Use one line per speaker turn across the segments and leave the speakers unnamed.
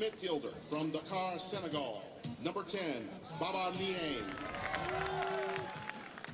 midfielder from Dakar, Senegal, number 10, Baba Liang.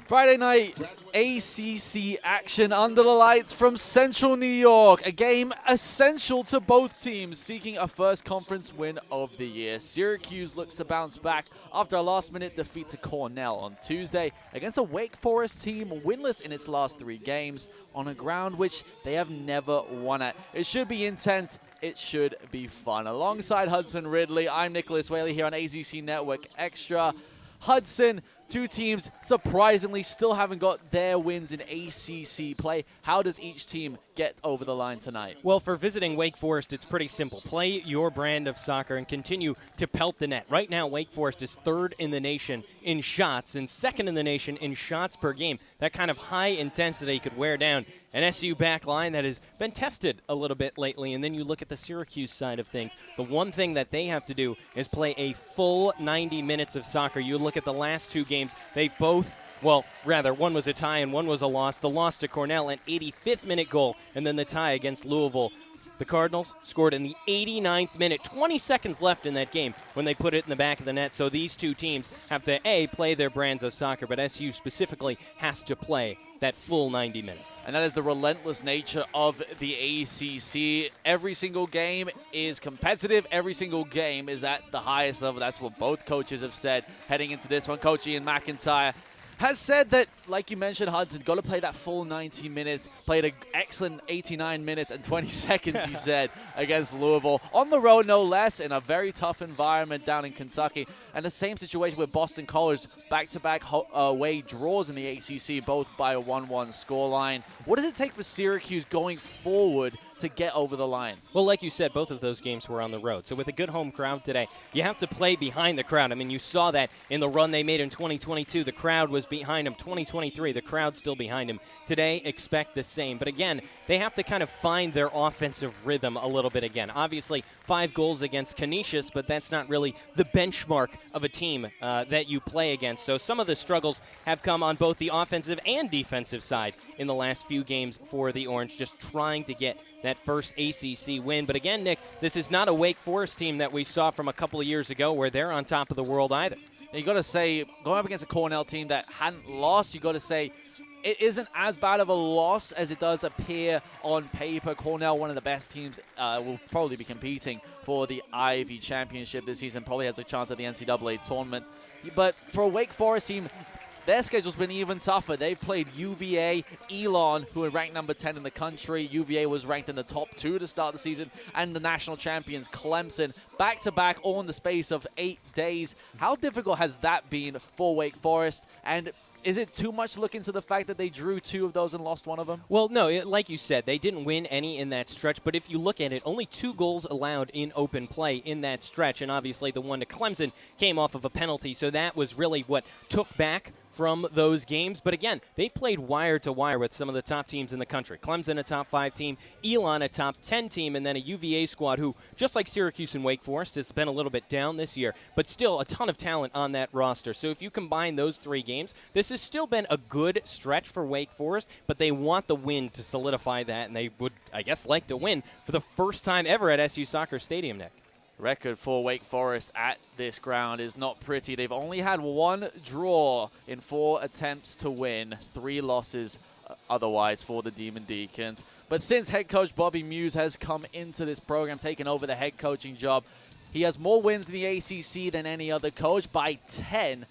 Friday night ACC action under the lights from Central New York. A game essential to both teams seeking a first conference win of the year. Syracuse looks to bounce back after a last-minute defeat to Cornell on Tuesday against a Wake Forest team winless in its last 3 games on a ground which they have never won at. It should be intense. It should be fun. Alongside Hudson Ridley, I'm Nicholas Whaley here on ACC Network Extra. Hudson, 2 teams surprisingly still haven't got their wins in ACC play. How does each team get over the line tonight?
Well, for visiting Wake Forest, it's pretty simple. Play your brand of soccer and continue to pelt the net. Right now, Wake Forest is 3rd in the nation in shots and 2nd in the nation in shots per game. That kind of high intensity could wear down an SU back line that has been tested a little bit lately. And then you look at the Syracuse side of things. The one thing that they have to do is play a full 90 minutes of soccer. You look at the last 2 games, they've both, well, rather, one was a tie and one was a loss. The loss to Cornell, an 85th minute goal, and then the tie against Louisville. The Cardinals scored in the 89th minute, 20 seconds left in that game when they put it in the back of the net. So these 2 teams have to, A, play their brands of soccer, but SU specifically has to play that full 90 minutes.
And that is the relentless nature of the ACC. Every single game is competitive. Every single game is at the highest level. That's what both coaches have said heading into this one. Coach Ian McIntyre has said that, like you mentioned, Hudson, got to play that full 90 minutes, played an excellent 89 minutes and 20 seconds, he said, against Louisville. On the road, no less, in a very tough environment down in Kentucky. And the same situation with Boston College, back-to-back away draws in the ACC, both by a 1-1 scoreline. What does it take for Syracuse going forward to get over the line?
Well, like you said, both of those games were on the road. So with a good home crowd today, you have to play behind the crowd. I mean, you saw that in the run they made in 2022. The crowd was behind them. 2023, the crowd's still behind him. Today, expect the same. But again, they have to kind of find their offensive rhythm a little bit again. Obviously, 5 goals against Canisius, but that's not really the benchmark of a team that you play against. So some of the struggles have come on both the offensive and defensive side in the last few games for the Orange, just trying to get that first ACC win. But again, Nick, this is not a Wake Forest team that we saw from a couple of years ago where they're on top of the world either.
You got to say, going up against a Cornell team that hadn't lost, you got to say it isn't as bad of a loss as it does appear on paper. Cornell, one of the best teams, will probably be competing for the Ivy Championship this season, probably has a chance at the NCAA tournament. But for a Wake Forest team, their schedule's been even tougher. They've played UVA, Elon, who are ranked number 10 in the country. UVA was ranked in the top 2 to start the season. And the national champions, Clemson, back-to-back, all in the space of 8 days. How difficult has that been for Wake Forest? And is it too much to look into the fact that they drew 2 of those and lost 1 of them?
Well, no, like you said, they didn't win any in that stretch. But if you look at it, only 2 goals allowed in open play in that stretch. And obviously the one to Clemson came off of a penalty. So that was really what took back from those games. But again, they played wire to wire with some of the top teams in the country. Clemson, a top 5 team, Elon, a top 10 team, and then a UVA squad who, just like Syracuse and Wake Forest, has been a little bit down this year, but still a ton of talent on that roster. So if you combine those 3 games, this has still been a good stretch for Wake Forest, but they want the win to solidify that, and they would, I guess, like to win for the first time ever at SU Soccer Stadium, Nick.
Record for Wake Forest at this ground is not pretty. They've only had 1 draw in 4 attempts to win, 3 losses otherwise for the Demon Deacons. But since head coach Bobby Muse has come into this program, taken over the head coaching job, he has more wins in the ACC than any other coach by 10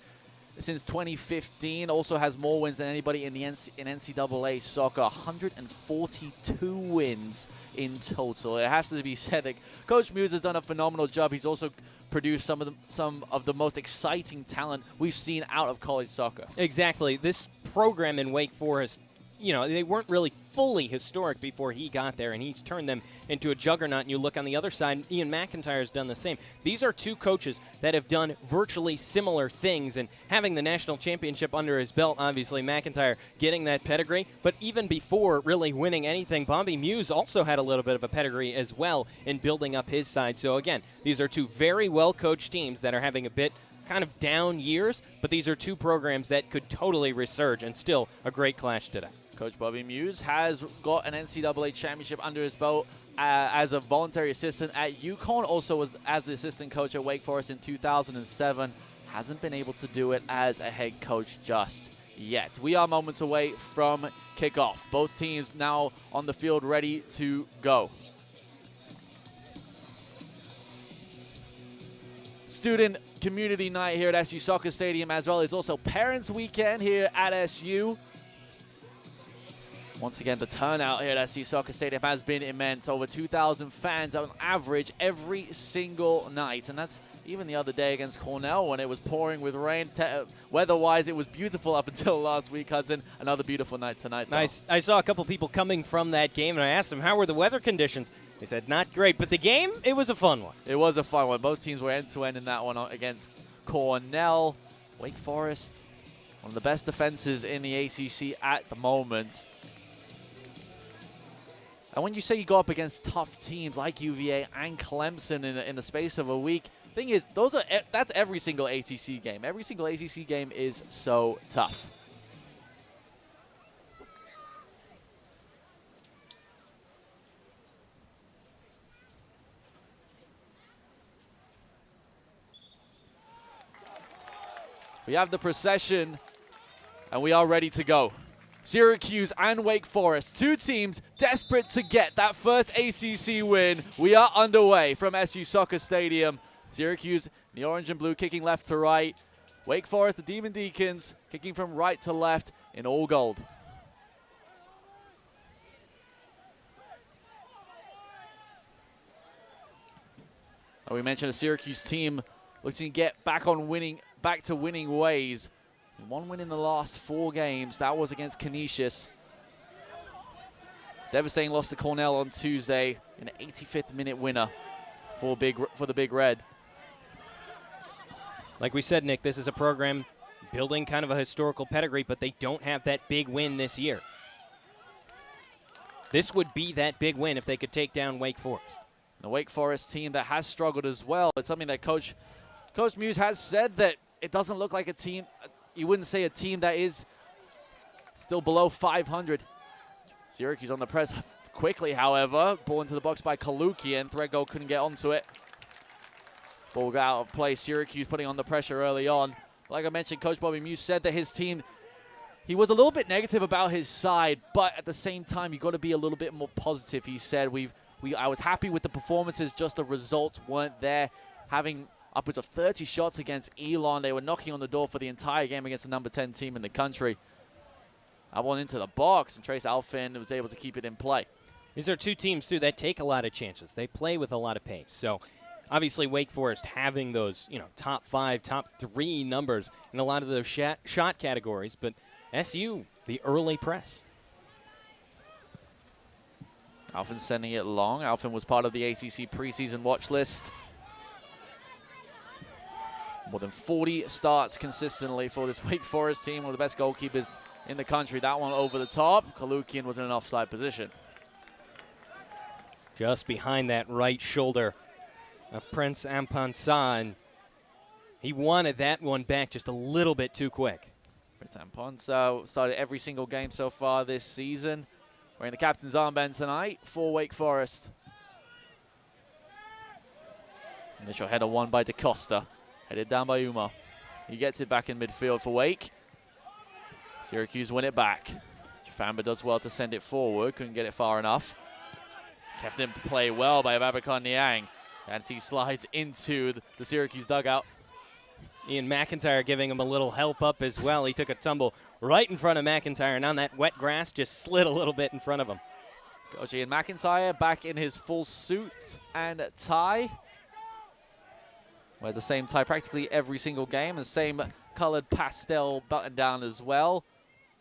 since 2015. Also has more wins than anybody in the NCAA soccer, 142 wins in total. It has to be said that Coach Muse has done a phenomenal job. He's also produced some of the most exciting talent we've seen out of college soccer.
Exactly. This program in Wake Forest, you know, they weren't really fully historic before he got there, and he's turned them into a juggernaut. And you look on the other side, Ian McIntyre has done the same. These are 2 coaches that have done virtually similar things, and having the national championship under his belt, obviously McIntyre getting that pedigree. But even before really winning anything, Bobby Muse also had a little bit of a pedigree as well in building up his side. So again, these are 2 very well-coached teams that are having a bit kind of down years, but these are 2 programs that could totally resurge, and still a great clash today.
Coach Bobby Muse has got an NCAA championship under his belt as a voluntary assistant at UConn, also was as the assistant coach at Wake Forest in 2007. Hasn't been able to do it as a head coach just yet. We are moments away from kickoff. Both teams now on the field ready to go. Student community night here at SU Soccer Stadium as well. It's also Parents Weekend here at SU. Once again, the turnout here at SU Soccer Stadium has been immense. Over 2,000 fans on average every single night. And that's even the other day against Cornell when it was pouring with rain. Weather-wise, it was beautiful up until last week, Hudson. Another beautiful night tonight, though.
Nice. I saw a couple people coming from that game, and I asked them, how were the weather conditions? They said, not great. But the game, it was a fun one.
It was a fun one. Both teams were end-to-end in that one against Cornell. Wake Forest, one of the best defenses in the ACC at the moment. And when you say you go up against tough teams like UVA and Clemson in the space of a week, thing is, that's every single ACC game. Every single ACC game is so tough. We have the procession, and we are ready to go. Syracuse and Wake Forest, two teams desperate to get that first ACC win. We are underway from SU Soccer Stadium. Syracuse, the orange and blue, kicking left to right. Wake Forest, the Demon Deacons, kicking from right to left in all gold. We mentioned a Syracuse team looking to get back to winning ways. One win in the last 4 games. That was against Canisius. Devastating loss to Cornell on Tuesday. An 85th minute winner for the Big Red.
Like we said, Nick, this is a program building kind of a historical pedigree, but they don't have that big win this year. This would be that big win if they could take down Wake Forest.
The Wake Forest team that has struggled as well. It's something that Coach Muse has said, that it doesn't look like a team. You wouldn't say a team that is still below 500. Syracuse on the press quickly, however. Ball into the box by Kalukian. Threadgold couldn't get onto it. Ball got out of play. Syracuse putting on the pressure early on. Like I mentioned, Coach Bobby Muse said that his team, he was a little bit negative about his side, but at the same time, you've got to be a little bit more positive. He said, I was happy with the performances, just the results weren't there. Having upwards of 30 shots against Elon. They were knocking on the door for the entire game against the number 10 team in the country. I went into the box, and Trace Alfin was able to keep it in play.
These are two teams, too, that take a lot of chances. They play with a lot of pace. So, obviously, Wake Forest having those, top 5, top 3 numbers in a lot of those shot categories. But SU, the early press.
Alfin sending it long. Alfin was part of the ACC preseason watch list. More than 40 starts consistently for this Wake Forest team, one of the best goalkeepers in the country. That one over the top. Kalukian was in an offside position.
Just behind that right shoulder of Prince Ampansa, and he wanted that one back just a little bit too quick.
Prince Ampansa started every single game so far this season. Wearing the captain's armband tonight for Wake Forest. Initial header won by DaCosta. Headed down by Umar. He gets it back in midfield for Wake. Syracuse win it back. Jafamba does well to send it forward. Couldn't get it far enough. Kept in play well by Babacar Niang. And he slides into the Syracuse dugout.
Ian McIntyre giving him a little help up as well. He took a tumble right in front of McIntyre, and on that wet grass just slid a little bit in front of him.
Coach Ian McIntyre back in his full suit and tie. Wears the same tie practically every single game, and same colored pastel button down as well.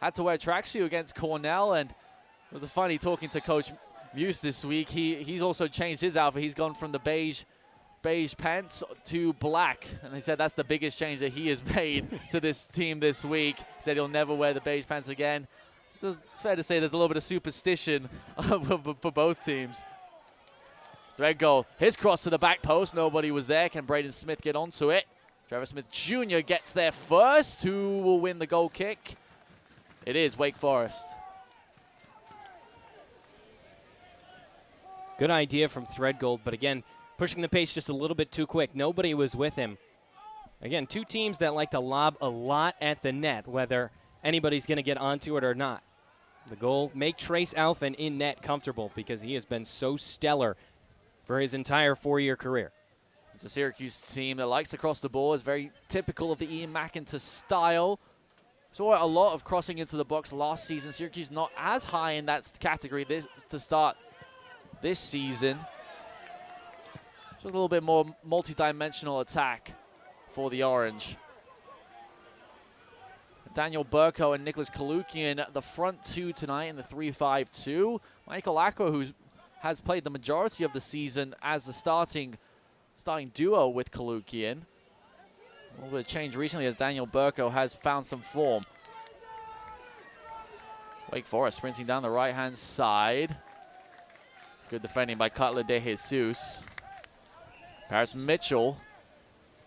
Had to wear tracksuit against Cornell, and it was funny talking to Coach Muse this week. He's also changed his outfit. He's gone from the beige pants to black, and he said that's the biggest change that he has made to this team this week. He said he'll never wear the beige pants again. It's fair to say there's a little bit of superstition for both teams. Thread goal. His cross to the back post. Nobody was there. Can Braden Smith get onto it? Trevor Smith Jr. gets there first. Who will win the goal kick? It is Wake Forest.
Good idea from Threadgold, but again, pushing the pace just a little bit too quick. Nobody was with him. Again, two teams that like to lob a lot at the net, whether anybody's going to get onto it or not. The goal, make Trace Alphen in net comfortable because he has been so stellar for his entire 4-year career.
It's a Syracuse team that likes to cross the ball. It's very typical of the Ian McIntyre style. Saw a lot of crossing into the box last season. Syracuse not as high in that category to start this season. Just a little bit more multi-dimensional attack for the Orange. Daniel Burko and Nicholas Kalukian, the front two tonight in the 3-5-2. Michael Akko, who has played the majority of the season as the starting duo with Kalukian. A little bit of change recently as Daniel Burko has found some form. Wake Forest sprinting down the right-hand side. Good defending by Cutler de Jesus. Paris Mitchell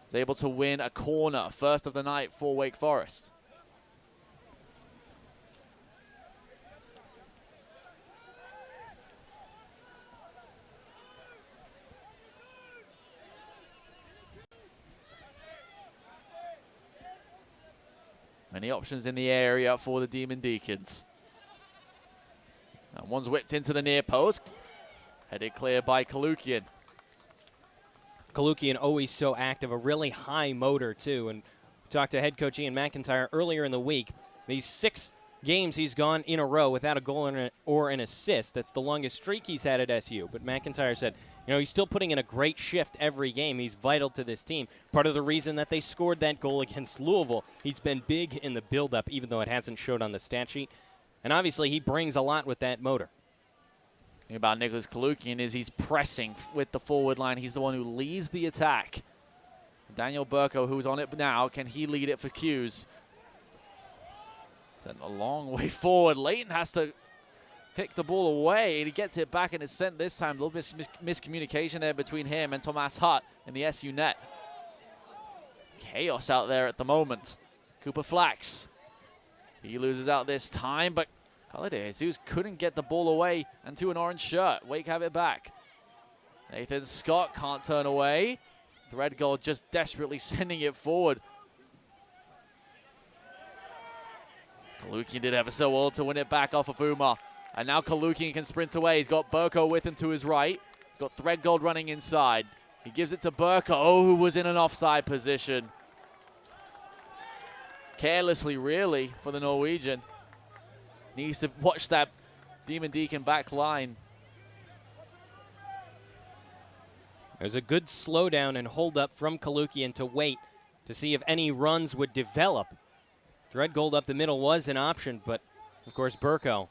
is able to win a corner, first of the night for Wake Forest. Many options in the area for the Demon Deacons. And one's whipped into the near post. Headed clear by Kalukian.
Kalukian always so active, a really high motor too. And we talked to head coach Ian McIntyre earlier in the week. These 6 games he's gone in a row without a goal or an assist. That's the longest streak he's had at SU. But McIntyre said, you know, he's still putting in a great shift every game. He's vital to this team. Part of the reason that they scored that goal against Louisville, he's been big in the build-up, even though it hasn't showed on the stat sheet. And obviously he brings a lot with that motor.
The thing about Nicholas Kalukian is he's pressing with the forward line. He's the one who leads the attack. Daniel Burko, who's on it now, can he lead it for Hughes? Sent a long way forward. Leighton has to kick the ball away. He gets it back and it's sent this time. A little bit miscommunication there between him and Tomas Hutt in the SU net. Chaos out there at the moment. Cooper Flax. He loses out this time, but Jesus couldn't get the ball away and to an orange shirt. Wake have it back. Nathan Scott can't turn away. Threadgold just desperately sending it forward. Kalukian did ever so well to win it back off of Umar. And now Kalukian can sprint away. He's got Burko with him to his right. He's got Threadgold running inside. He gives it to Burko, who was in an offside position. Carelessly, really, for the Norwegian. Needs to watch that Demon Deacon back line.
There's a good slowdown and hold up from Kalukian to wait to see if any runs would develop. Threadgold up the middle was an option, but of course Burko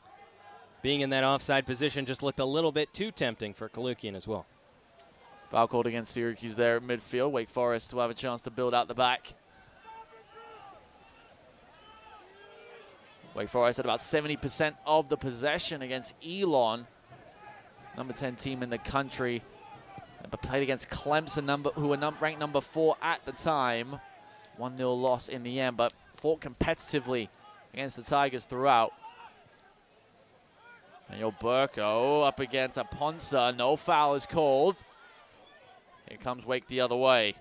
being in that offside position just looked a little bit too tempting for Kalukian as well.
Foul called against Syracuse there at midfield. Wake Forest will have a chance to build out the back. Wake Forest had about 70% of the possession against Elon, number 10 team in the country, but played against Clemson, who were ranked number 4 at the time. 1-0 loss in the end, but fought competitively against the Tigers throughout. Daniel Burko up against a Ponsa. No foul is called. Here comes Wake the other way.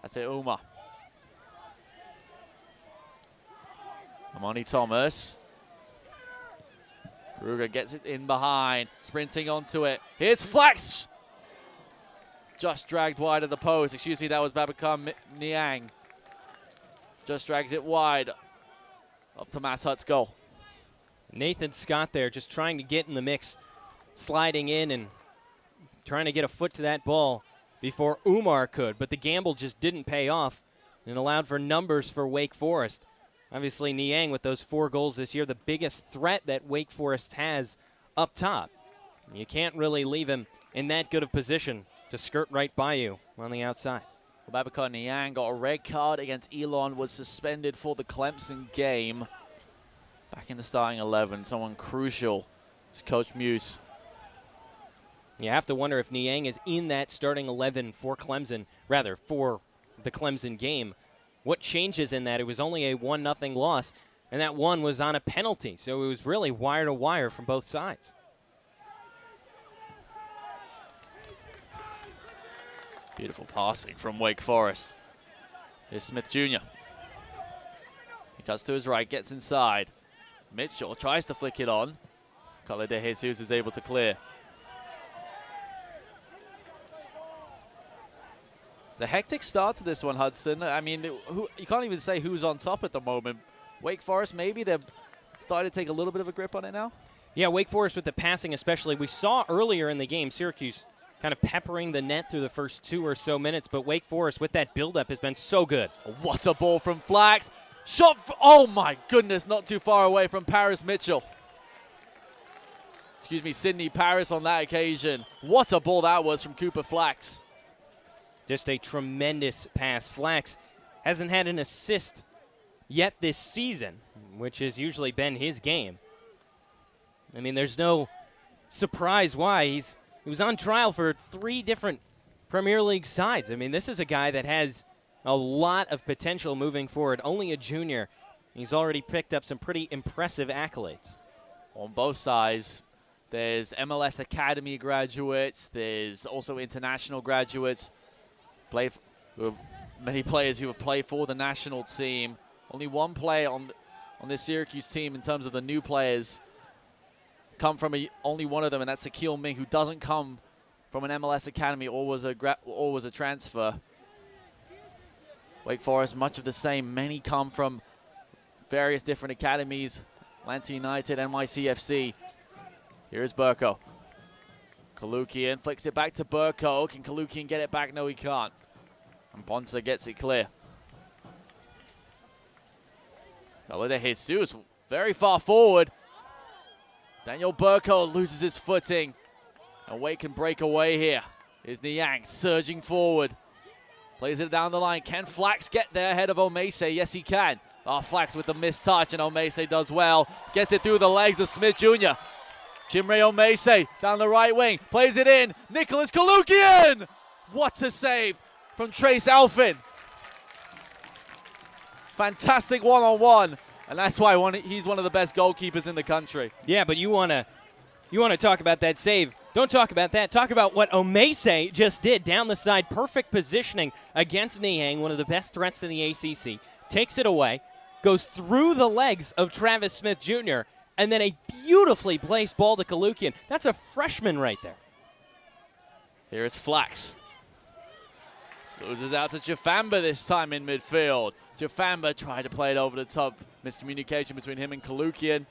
That's it, Uma. Amani Thomas. Kruger gets it in behind, sprinting onto it. Here's Flax. Just dragged wide of the post. Excuse me, that was Babacar Niang. Just drags it wide up to Mass Hutt's goal.
Nathan Scott there just trying to get in the mix, sliding in and trying to get a foot to that ball before Umar could, but the gamble just didn't pay off and allowed for numbers for Wake Forest. Obviously, Niang with those 4 goals this year, the biggest threat that Wake Forest has up top. You can't really leave him in that good of position to skirt right by you on the outside.
Babacar Niang got a red card against Elon, was suspended for the Clemson game. Back in the starting 11, someone crucial to Coach Muse.
You have to wonder if Niang is in that starting 11 for Clemson, rather for the Clemson game. What changes in that? It was only a 1-0 loss, and that one was on a penalty, so it was really wire to wire from both sides.
Beautiful passing from Wake Forest. Here's Smith Jr. He cuts to his right, gets inside. Mitchell tries to flick it on. Cutler de Jesus is able to clear. The hectic start to this one, Hudson. I mean, you can't even say who's on top at the moment. Wake Forest, maybe they're starting to take a little bit of a grip on it now?
Yeah, Wake Forest with the passing especially. We saw earlier in the game Syracuse kind of peppering the net through the first 2 or so minutes, but Wake Forest with that buildup has been so good.
What a ball from Flax. Shot, oh my goodness, not too far away from Paris Mitchell. Excuse me, Sydney Paris on that occasion. What a ball that was from Cooper Flax.
Just a tremendous pass. Flax hasn't had an assist yet this season, which has usually been his game. I mean, there's no surprise why. He was on trial for 3 different Premier League sides. I mean, this is a guy that has a lot of potential moving forward. Only a junior. He's already picked up some pretty impressive accolades.
On both sides, there's MLS Academy graduates. There's also international graduates. Many players who have played for the national team. Only one player on this Syracuse team in terms of the new players come from only one of them, and that's Akil Ming, who doesn't come from an MLS Academy or was a transfer. Wake Forest, much of the same. Many come from various different academies. Atlanta United, NYCFC. Here's Burko. Kalukian flicks it back to Burko. Can Kalukian get it back? No, he can't. And Ponce gets it clear. Cutler de Jesus, very far forward. Daniel Burko loses his footing. And Wake can break away here. Here's Niang surging forward. Plays it down the line. Can Flax get there ahead of Omese? Yes, he can. Oh, Flax with the missed touch, and Omese does well. Gets it through the legs of Smith Jr. Chimre Omese down the right wing. Plays it in. Nicholas Kalukian! What a save from Trace Alfin. Fantastic one-on-one. And that's why he's one of the best goalkeepers in the country.
Yeah, but you want to talk about that save. Don't talk about that. Talk about what Omese just did down the side. Perfect positioning against Niang, one of the best threats in the ACC. Takes it away, goes through the legs of Travis Smith Jr., and then a beautifully placed ball to Kalukian. That's a freshman right there.
Here's Flax. Loses out to Jafamba this time in midfield. Jafamba tried to play it over the top. Miscommunication between him and Kalukian.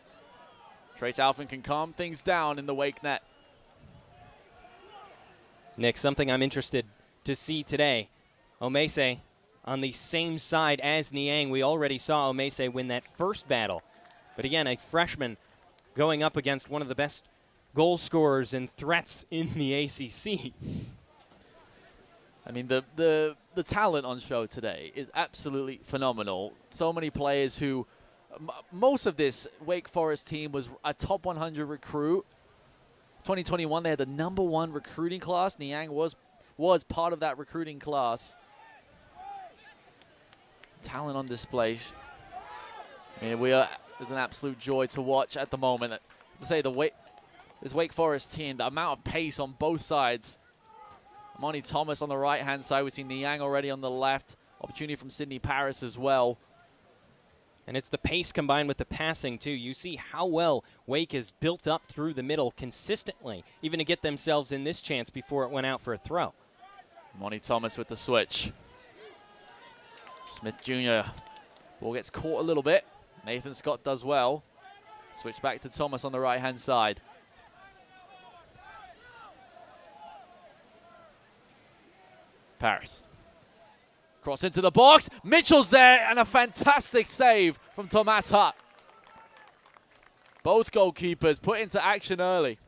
Trace Alfin can calm things down in the Wake net.
Nick, something I'm interested to see today. Omese on the same side as Niang. We already saw Omese win that first battle. But again, a freshman going up against one of the best goal scorers and threats in the ACC.
I mean, the talent on show today is absolutely phenomenal. So many players who, most of this Wake Forest team was a top 100 recruit. 2021, they had the #1 recruiting class. Niang was part of that recruiting class. Talent on display. I mean, it's an absolute joy to watch at the moment. To say this Wake Forest team, the amount of pace on both sides. Monty Thomas on the right-hand side. We've seen Niang already on the left. Opportunity from Sydney Paris as well.
And it's the pace combined with the passing, too. You see how well Wake is built up through the middle consistently, even to get themselves in this chance before it went out for a throw.
Monty Thomas with the switch. Smith Jr. Ball gets caught a little bit. Nathan Scott does well. Switch back to Thomas on the right-hand side. Paris. Cross into the box. Mitchell's there, and a fantastic save from Tomas Hutt. Both goalkeepers put into action early.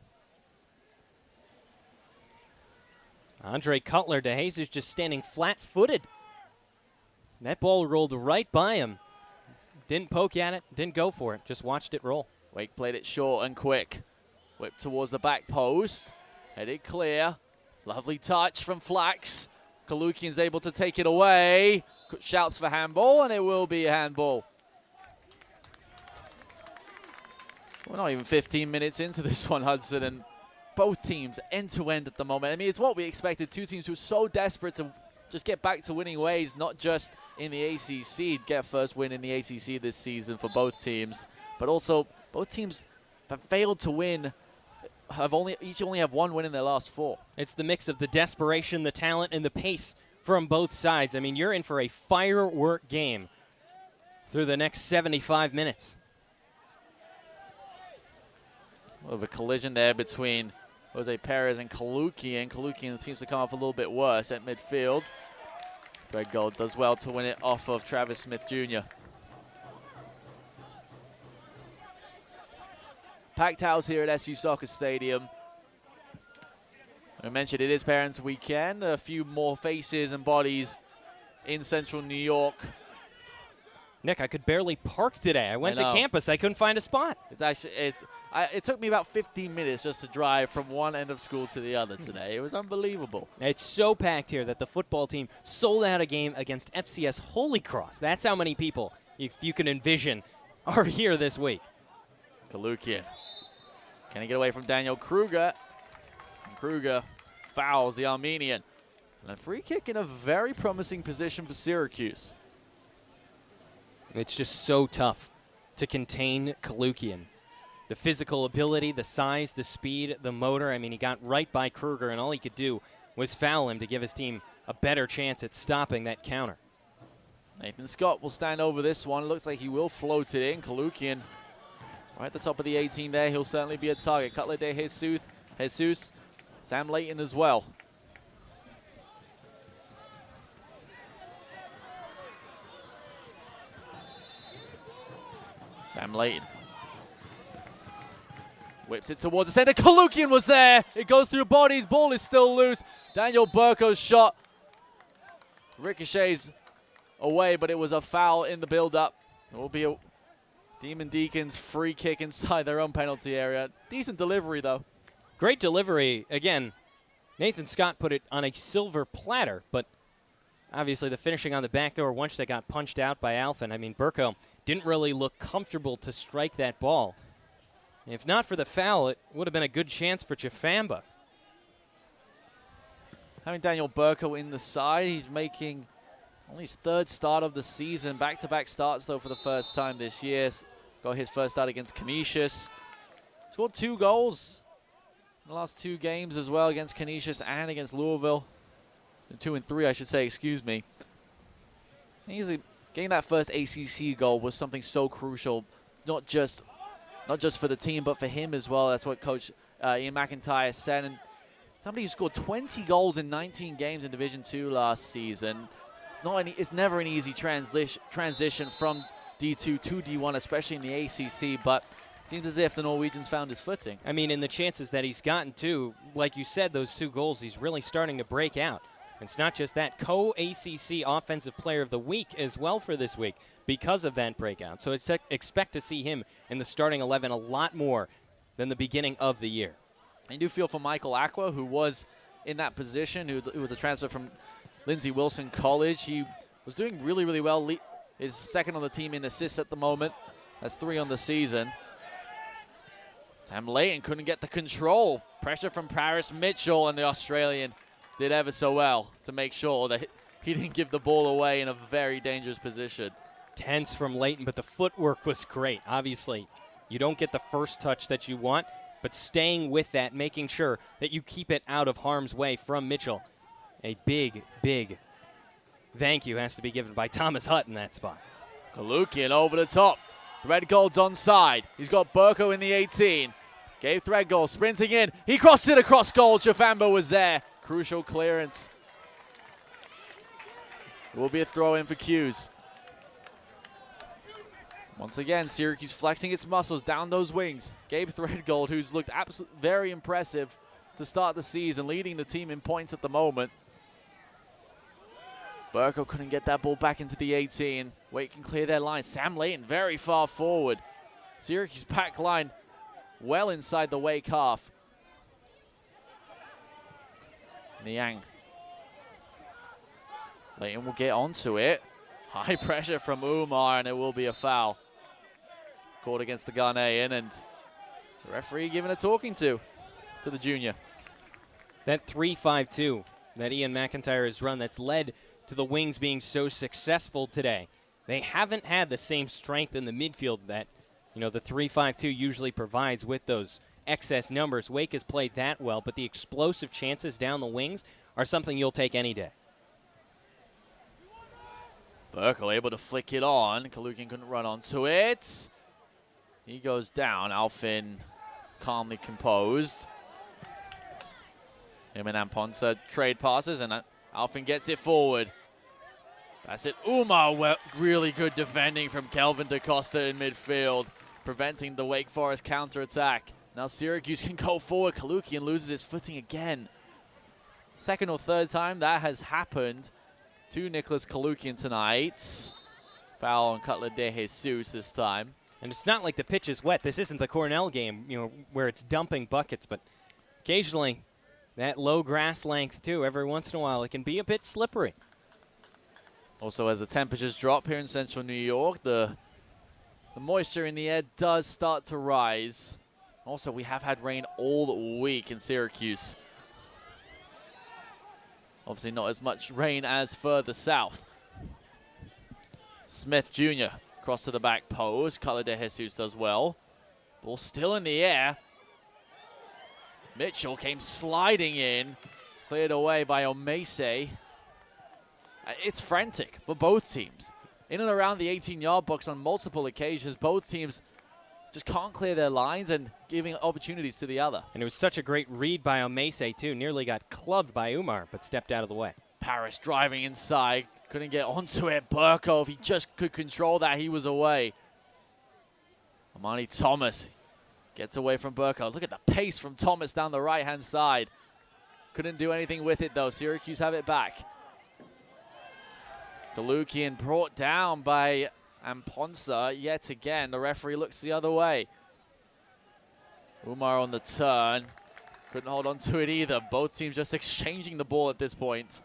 Andre Cutler de Jesus just standing flat-footed. That ball rolled right by him. Didn't poke at it, didn't go for it, just watched it roll.
Wake played it short and quick. Whipped towards the back post. Headed clear. Lovely touch from Flax. Kalukian's able to take it away. Shouts for handball, and it will be a handball. We're not even 15 minutes into this one, Hudson, and both teams end-to-end at the moment. I mean, it's what we expected. Two teams who are so desperate to just get back to winning ways, not just in the ACC, get first win in the ACC this season for both teams, but also both teams have failed to win, each only have one win in their last 4.
It's the mix of the desperation, the talent, and the pace from both sides. I mean, you're in for a firework game through the next 75 minutes.
Of a collision there between Jose Perez and Kalukian. Kalukian seems to come off a little bit worse at midfield. Greg Gold does well to win it off of Travis Smith Jr. Packed house here at SU Soccer Stadium. I mentioned it is Parents Weekend. A few more faces and bodies in central New York.
Nick, I could barely park today. I went to campus. I couldn't find a spot.
It took me about 15 minutes just to drive from one end of school to the other today. It was unbelievable.
It's so packed here that the football team sold out a game against FCS Holy Cross. That's how many people, if you can envision, are here this week.
Kalukian. Can he get away from Daniel Kruger? And Kruger fouls the Armenian. And a free kick in a very promising position for Syracuse.
It's just so tough to contain Kalukian. The physical ability, the size, the speed, the motor. I mean, he got right by Kruger, and all he could do was foul him to give his team a better chance at stopping that counter.
Nathan Scott will stand over this one. It looks like he will float it in. Kalukian right at the top of the 18 there. He'll certainly be a target. Cutler de Jesus. Sam Layton as well. Sam Layton whips it towards the center. Kalukian was there. It goes through bodies. Ball is still loose. Daniel Burko's shot ricochets away, but it was a foul in the build-up. It will be a Demon Deacons free kick inside their own penalty area. Decent delivery, though.
Great delivery. Again, Nathan Scott put it on a silver platter, but obviously the finishing on the back door once they got punched out by Alphen. I mean, Burko didn't really look comfortable to strike that ball. If not for the foul, it would have been a good chance for Chifamba.
Having Daniel Burko in the side, he's making only his 3rd start of the season. Back-to-back starts, though, for the first time this year. Got his first start against Canisius. Scored 2 goals in the last 2 games as well, against Canisius and against Louisville. 2 and 3, I should say, excuse me. Getting that first ACC goal was something so crucial, not just for the team, but for him as well. That's what Coach Ian McIntyre said. And somebody who scored 20 goals in 19 games in Division II last season. It's never an easy transition from D2 to D1, especially in the ACC, but it seems as if the Norwegians found his footing.
I mean, in the chances that he's gotten to, like you said, those 2 goals, he's really starting to break out. It's not just that, co-ACC Offensive Player of the Week as well for this week because of that breakout. So expect to see him in the starting 11 a lot more than the beginning of the year.
I do feel for Michael Aqua, who was in that position, who was a transfer from Lindsey Wilson College. He was doing really, really well. Is second on the team in assists at the moment. That's 3 on the season. Sam Layton couldn't get the control. Pressure from Paris Mitchell, and the Australian did ever so well to make sure that he didn't give the ball away in a very dangerous position.
Tense from Layton, but the footwork was great. Obviously, you don't get the first touch that you want, but staying with that, making sure that you keep it out of harm's way from Mitchell. A big, big thank you has to be given by Thomas Hutt in that spot.
Kalukian over the top. Threadgold's onside. He's got Burko in the 18. Gave Threadgold sprinting in. He crossed it across goal. Chifamba was there. Crucial clearance. It will be a throw-in for Hughes. Once again, Syracuse flexing its muscles down those wings. Gabe Threadgold, who's looked very impressive to start the season, leading the team in points at the moment. Burko couldn't get that ball back into the 18. Wait can clear their line. Sam Layton very far forward. Syracuse pack line well inside the Wake half. Niang. Layton will get onto it. High pressure from Umar, and it will be a foul. Caught against the Ghanaian, and the referee given a talking to. to the junior.
That 3-5-2 that Ian McIntyre has run, that's led to the Wings being so successful today. They haven't had the same strength in the midfield that, the 3-5-2 usually provides with those excess numbers. Wake has played that well, but the explosive chances down the wings are something you'll take any day.
Burkle able to flick it on. Kalukian couldn't run onto it. He goes down. Alfin calmly composed. Him and Amponsa trade passes, and Alfin gets it forward. That's it. Umar, really good defending from Kelvin DaCosta in midfield, preventing the Wake Forest counterattack. Now Syracuse can go forward. Kalukian loses his footing again. Second or third time that has happened to Nicholas Kalukian tonight. Foul on Cutler de Jesus this time.
And it's not like the pitch is wet. This isn't the Cornell game, where it's dumping buckets, but occasionally that low grass length too, every once in a while, it can be a bit slippery.
Also, as the temperatures drop here in central New York, the moisture in the air does start to rise. Also, we have had rain all week in Syracuse. Obviously not as much rain as further south. Smith Jr. across to the back post. Cutler de Jesus does well. Ball still in the air. Mitchell came sliding in. Cleared away by Omese. It's frantic for both teams. In and around the 18-yard box on multiple occasions, both teams just can't clear their lines and giving opportunities to the other.
And it was such a great read by Omese, too. Nearly got clubbed by Umar, but stepped out of the way.
Paris driving inside. Couldn't get onto it. Burko, if he just could control that, he was away. Amani Thomas gets away from Burko. Look at the pace from Thomas down the right-hand side. Couldn't do anything with it, though. Syracuse have it back. Kalukian brought down by Amponsa yet again. The referee looks the other way. Umar on the turn. Couldn't hold on to it either. Both teams just exchanging the ball at this point.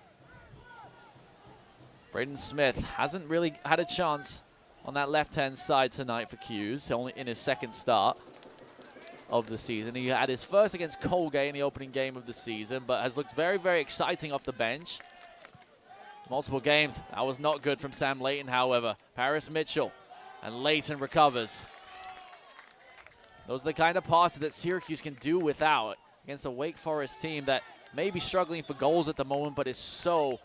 Braden Smith hasn't really had a chance on that left-hand side tonight for Q's, only in his second start of the season. He had his first against Colgate in the opening game of the season, but has looked very, very exciting off the bench. Multiple games. That was not good from Sam Layton, however. Paris Mitchell, and Layton recovers. Those are the kind of passes that Syracuse can do without against a Wake Forest team that may be struggling for goals at the moment, but is so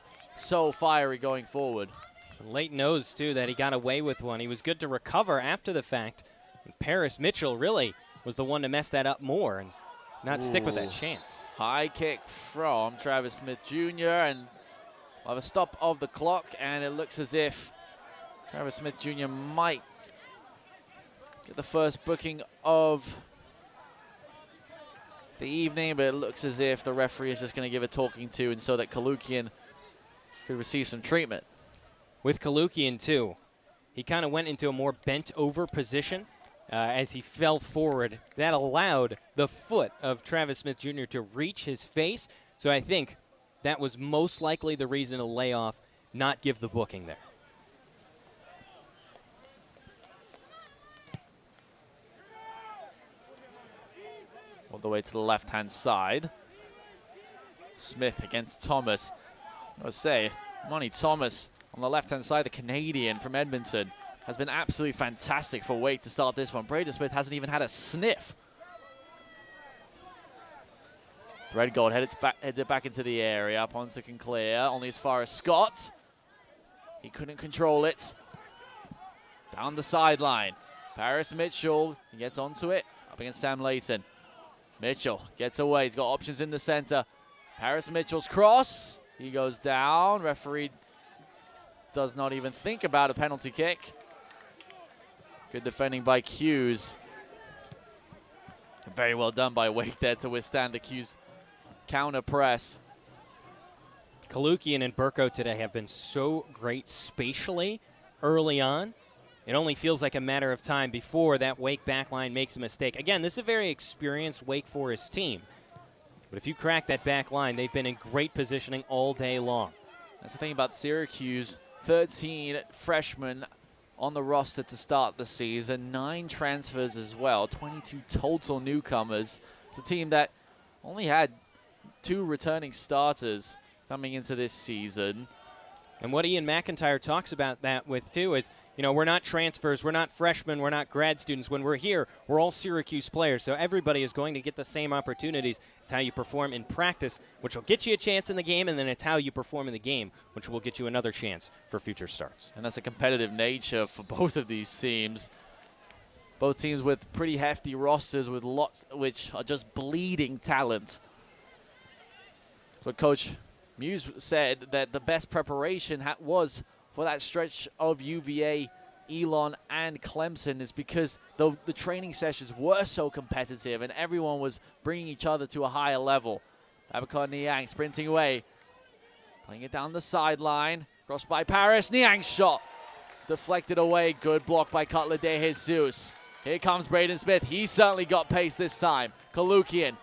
fiery going forward.
Layton knows, too, that he got away with one. He was good to recover after the fact. And Paris Mitchell really was the one to mess that up more and not stick with that chance.
High kick from Travis Smith Jr. and we'll have a stop of the clock, and it looks as if Travis Smith Jr. might get the first booking of the evening, but it looks as if the referee is just going to give a talking to, and so that Kalukian could receive some treatment.
With Kalukian, too, he kind of went into a more bent-over position as he fell forward. That allowed the foot of Travis Smith Jr. to reach his face, so I think that was most likely the reason to lay off, not give the booking there.
All the way to the left-hand side. Smith against Thomas. I would say, Monty Thomas on the left-hand side, the Canadian from Edmonton, has been absolutely fantastic for Wake to start this one. Braden Smith hasn't even had a sniff. Threadgold heads it back into the area. Ponsa can clear, only as far as Scott. He couldn't control it. Down the sideline. Paris Mitchell, he gets onto it, up against Sam Layton. Mitchell gets away, he's got options in the center. Paris Mitchell's cross, he goes down. Referee does not even think about a penalty kick. Good defending by Q's. Very well done by Wake there to withstand the Q's counter press.
Kalukian and Burko today have been so great spatially early on. It only feels like a matter of time before that Wake backline makes a mistake. Again, this is a very experienced Wake Forest team. But if you crack that back line, they've been in great positioning all day long.
That's the thing about Syracuse. 13 freshmen on the roster to start the season. 9 transfers as well. 22 total newcomers. It's a team that only had 2 returning starters coming into this season.
And what Ian McIntyre talks about that with, too, is, you know, we're not transfers, we're not freshmen, we're not grad students. When we're here, we're all Syracuse players, so everybody is going to get the same opportunities. It's how you perform in practice, which will get you a chance in the game, and then it's how you perform in the game, which will get you another chance for future starts.
And that's a competitive nature for both of these teams. Both teams with pretty hefty rosters with lots which are just bleeding talent. So Coach Muse said that the best preparation was for that stretch of UVA, Elon, and Clemson is because the training sessions were so competitive and everyone was bringing each other to a higher level. Babacar Niang sprinting away, playing it down the sideline, crossed by Paris. Niang's shot deflected away. Good block by Cutler de Jesus. Here comes Braden Smith. He certainly got pace this time. Kalukian.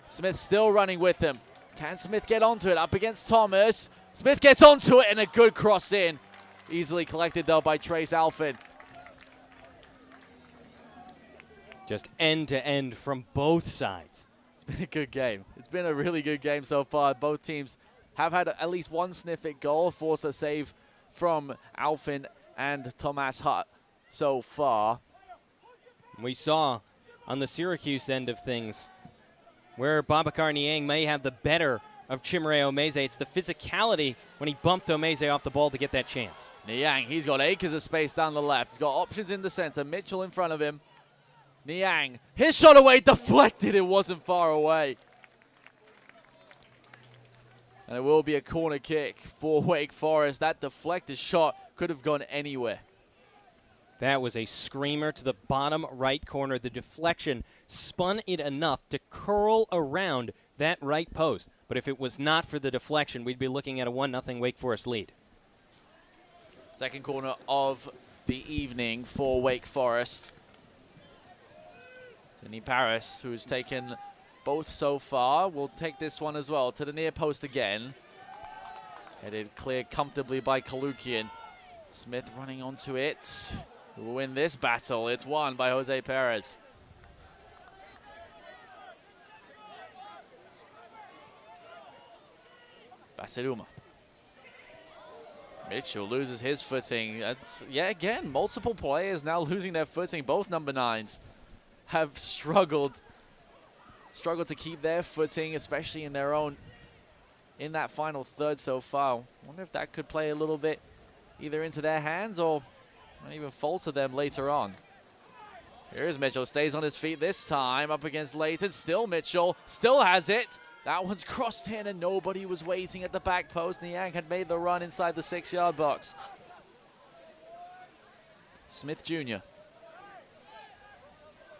Smith still running with him. Can Smith get onto it? Up against Thomas. Smith gets onto it and a good cross in. Easily collected, though, by Trace Alfin.
Just end to end from both sides.
It's been a good game. It's been a really good game so far. Both teams have had at least one sniff at goal, forced a save from Alfin and Thomas Hutt so far.
We saw on the Syracuse end of things where Babacar Niang may have the better of Chimere Omeze. It's the physicality when he bumped Omeze off the ball to get that chance.
Niang, he's got acres of space down the left. He's got options in the center. Mitchell in front of him. Niang, his shot away, deflected. It wasn't far away. And it will be a corner kick for Wake Forest. That deflected shot could have gone anywhere.
That was a screamer to the bottom right corner. The deflection spun it enough to curl around that right post. But if it was not for the deflection, we'd be looking at a 1-0 Wake Forest lead.
Second corner of the evening for Wake Forest. Sidney Paris, who's taken both so far, will take this one as well to the near post again. Headed cleared comfortably by Kalukian. Smith running onto it. Who will win this battle? It's won by Jose Perez. Basiduma. Mitchell loses his footing. Yeah, again, multiple players now losing their footing. Both number 9s have struggled to keep their footing, especially in their own, in that final third so far. I wonder if that could play a little bit either into their hands or even falter them later on. Here's Mitchell, stays on his feet this time, up against Layton. Still Mitchell, still has it. That one's crossed in and nobody was waiting at the back post. Niang had made the run inside the 6-yard box. Smith Jr.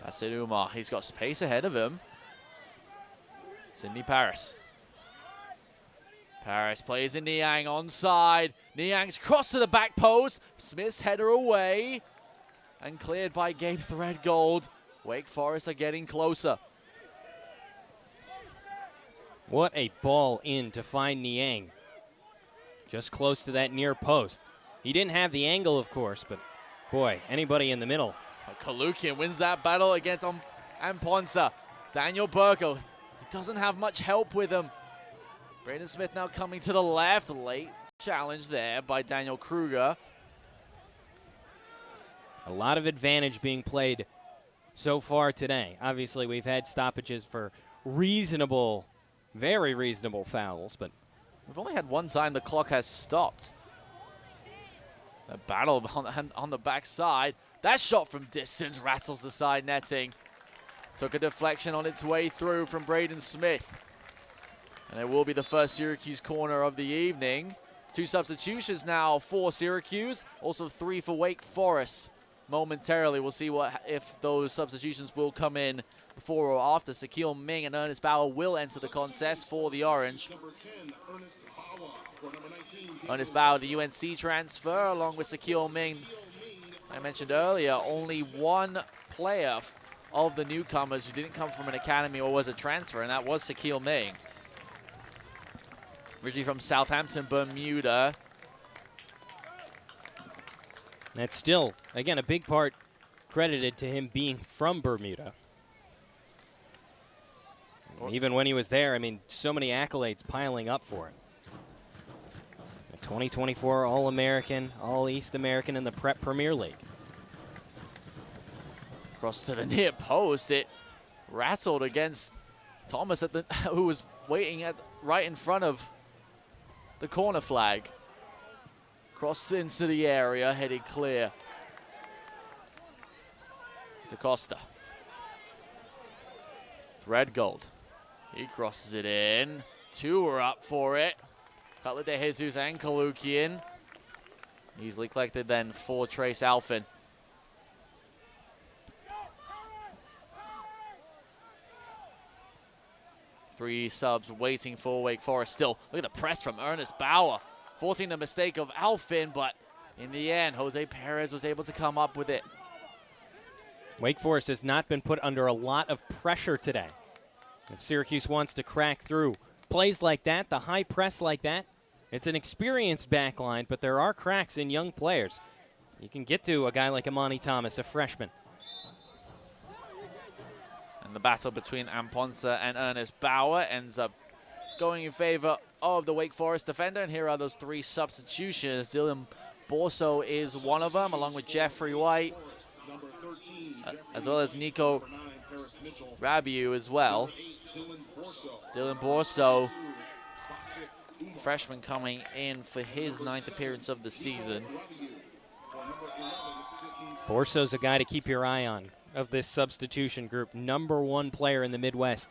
Basiduma, he's got space ahead of him. Sidney Paris. Paris plays in Niang onside. Niang's cross to the back post. Smith's header away. And cleared by Gabe Threadgold. Wake Forest are getting closer.
What a ball in to find Niang. Just close to that near post. He didn't have the angle, of course, but boy, anybody in the middle.
Kalukian wins that battle against Amponsa. Daniel Burko, he doesn't have much help with him. Braden Smith now coming to the left. Late challenge there by Daniel Kruger.
A lot of advantage being played so far today. Obviously, we've had stoppages for reasonable, very reasonable fouls, but
we've only had one time the clock has stopped. A battle on the backside. That shot from distance rattles the side netting. Took a deflection on its way through from Braden Smith. And it will be the first Syracuse corner of the evening. 2 substitutions now for Syracuse. Also 3 for Wake Forest. Momentarily, we'll see if those substitutions will come in before or after. Sakil Ming and Ernest Bauer will enter the contest for the Orange. Ernest Bauer, the UNC transfer, along with Sakil Ming. I mentioned earlier, only one player of the newcomers who didn't come from an academy or was a transfer, and that was Sakil Ming. Originally from Southampton, Bermuda.
That's still, again, a big part credited to him being from Bermuda. And even when he was there, I mean, so many accolades piling up for him. A 2024 All-American, All-East American in the Prep Premier League.
Cross to the near post. It rattled against Thomas, who was waiting right in front of the corner flag. Crossed into the area, headed clear. DaCosta. Threadgold. He crosses it in. Two are up for it. Cutler de Jesus and Kalukian. Easily collected then for Trace Alfin. Three subs waiting for Wake Forest still. Look at the press from Ernest Bauer, forcing the mistake of Alfin, but in the end, Jose Perez was able to come up with it.
Wake Forest has not been put under a lot of pressure today. If Syracuse wants to crack through plays like that, the high press like that, it's an experienced back line, but there are cracks in young players. You can get to a guy like Amani Thomas, a freshman.
And the battle between Amponsa and Ernest Bauer ends up going in favor of the Wake Forest defender. And here are those three substitutions. Dylan Borso is one of them, along with Jeffrey White, as well as Nico Rabiu as well. Dylan Borso, freshman, coming in for his 9th appearance of the season.
Borso's a guy to keep your eye on of this substitution group. #1 player in the Midwest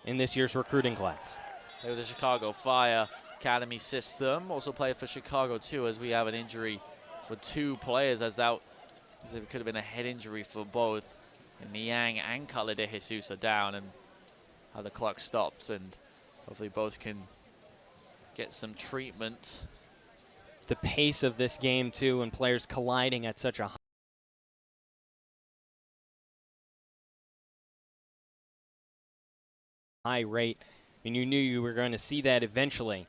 in this year's recruiting class.
They were the Chicago Fire Academy system. Also played for Chicago too, as we have an injury for 2 players, as it could have been a head injury for both. And Niang and Cutler de Jesus are down, and how the clock stops, and hopefully both can get some treatment.
The pace of this game too, and players colliding at such a high rate, and you knew you were going to see that eventually.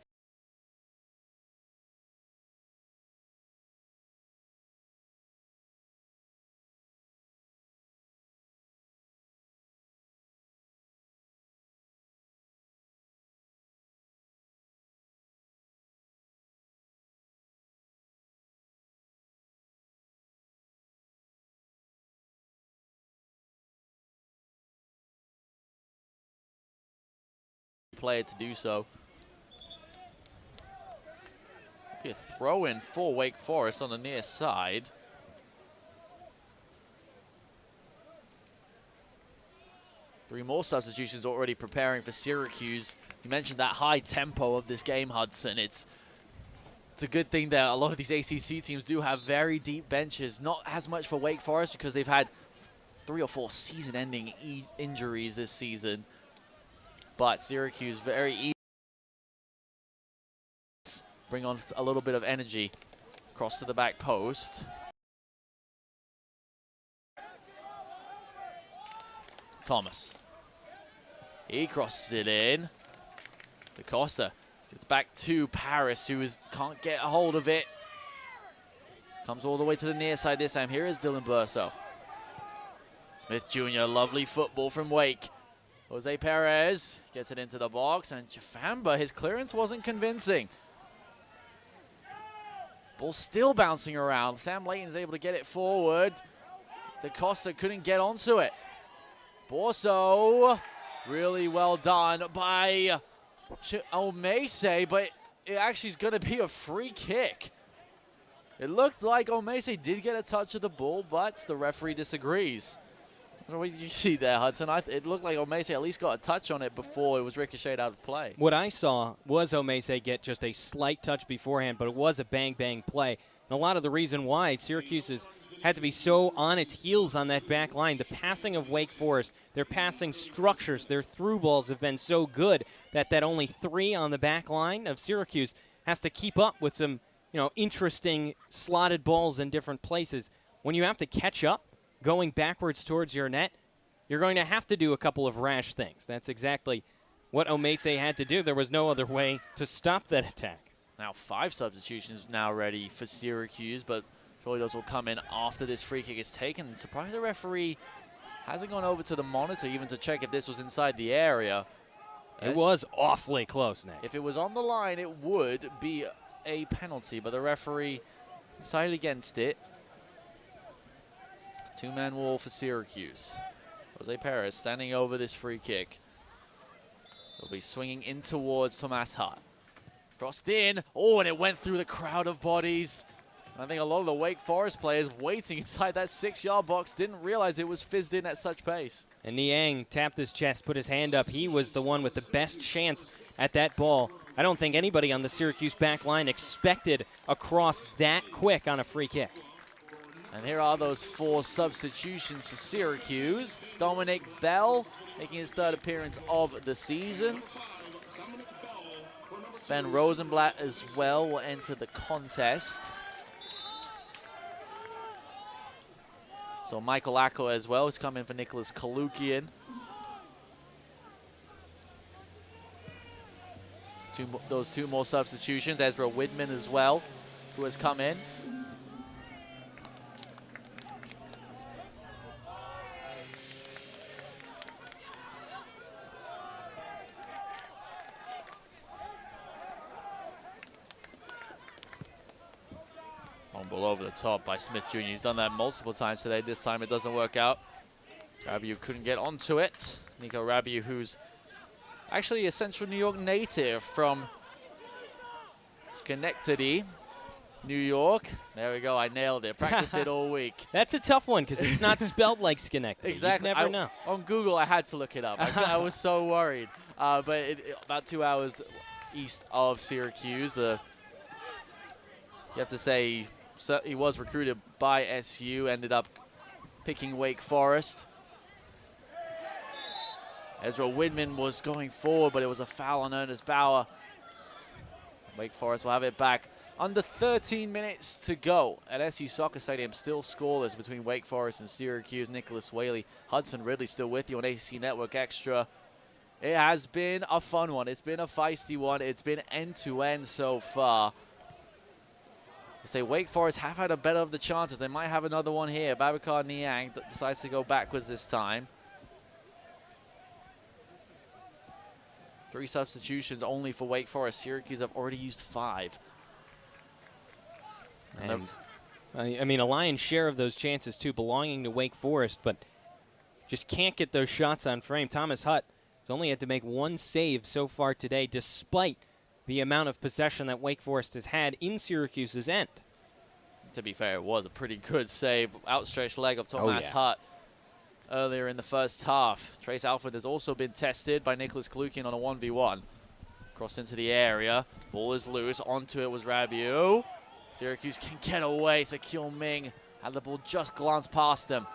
Player to do so. Be a throw in for Wake Forest on the near side. Three more substitutions already preparing for Syracuse. You mentioned that high tempo of this game, Hudson. It's a good thing that a lot of these ACC teams do have very deep benches. Not as much for Wake Forest because they've had 3 or 4 season-ending injuries this season. But Syracuse very easy. Bring on a little bit of energy. Cross to the back post. Thomas. He crosses it in. DaCosta gets back to Paris, who can't get a hold of it. Comes all the way to the near side this time. Here is Dylan Burso. Smith Jr., lovely football from Wake. Jose Perez gets it into the box, and Chafamba, his clearance wasn't convincing. Ball still bouncing around. Sam Layton's able to get it forward. DaCosta couldn't get onto it. Borso, really well done by Omese, but it actually is going to be a free kick. It looked like Omese did get a touch of the ball, but the referee disagrees. What did you see there, Hudson? It looked like Omese at least got a touch on it before it was ricocheted out of play.
What I saw was Omese get just a slight touch beforehand, but it was a bang-bang play. And a lot of the reason why Syracuse has had to be so on its heels on that back line, the passing of Wake Forest, their passing structures, their through balls have been so good that only 3 on the back line of Syracuse has to keep up with some, interesting slotted balls in different places. When you have to catch up, going backwards towards your net, you're going to have to do a couple of rash things. That's exactly what Omese had to do. There was no other way to stop that attack.
Now 5 substitutions now ready for Syracuse, but surely those will come in after this free kick is taken. Surprised the referee hasn't gone over to the monitor even to check if this was inside the area.
It was awfully close, Nick.
If it was on the line, it would be a penalty, but the referee decided against it. Two-man wall for Syracuse. Jose Perez standing over this free kick. He'll be swinging in towards Tomas Hart. Crossed in. Oh, and it went through the crowd of bodies. I think a lot of the Wake Forest players waiting inside that 6-yard box didn't realize it was fizzed in at such pace.
And Niang tapped his chest, put his hand up. He was the one with the best chance at that ball. I don't think anybody on the Syracuse back line expected a cross that quick on a free kick.
And here are those 4 substitutions for Syracuse. Dominic Bell making his 3rd appearance of the season. Ben Rosenblatt as well will enter the contest. So Michael Acko as well is coming for Nicholas Kalukian. Those 2 more substitutions. Ezra Widman as well, who has come in. Ball over the top by Smith Jr. He's done that multiple times today. This time it doesn't work out. Rabiu couldn't get onto it. Nico Rabiu, who's actually a Central New York native from Schenectady, New York. There we go. I nailed it. Practiced it all week.
That's a tough one because it's not spelled like Schenectady.
Exactly.
You never know.
On Google, I had to look it up. I was so worried. But about 2 hours east of Syracuse. You have to say, so he was recruited by SU, ended up picking Wake Forest. Ezra Widman was going forward, but it was a foul on Ernest Bauer. Wake Forest will have it back. Under 13 minutes to go at SU Soccer Stadium, still scoreless between Wake Forest and Syracuse. Nicholas Whaley, Hudson Ridley still with you on ACC Network Extra. It has been a fun one. It's been a feisty one. It's been end-to-end so far. I say Wake Forest have had a better of the chances. They might have another one here. Babacar Niang decides to go backwards this time. 3 substitutions only for Wake Forest. Syracuse have already used 5.
And I mean, a lion's share of those chances, too, belonging to Wake Forest, but just can't get those shots on frame. Thomas Hutt has only had to make 1 save so far today, despite the amount of possession that Wake Forest has had in Syracuse's end.
To be fair, it was a pretty good save. Outstretched leg of Thomas Hutt earlier in the first half. Trace Alford has also been tested by Nicholas Kalukian on a 1v1. Crossed into the area. Ball is loose. Onto it was Rabiu. Syracuse can get away. Sakil Ming had the ball just glance past him.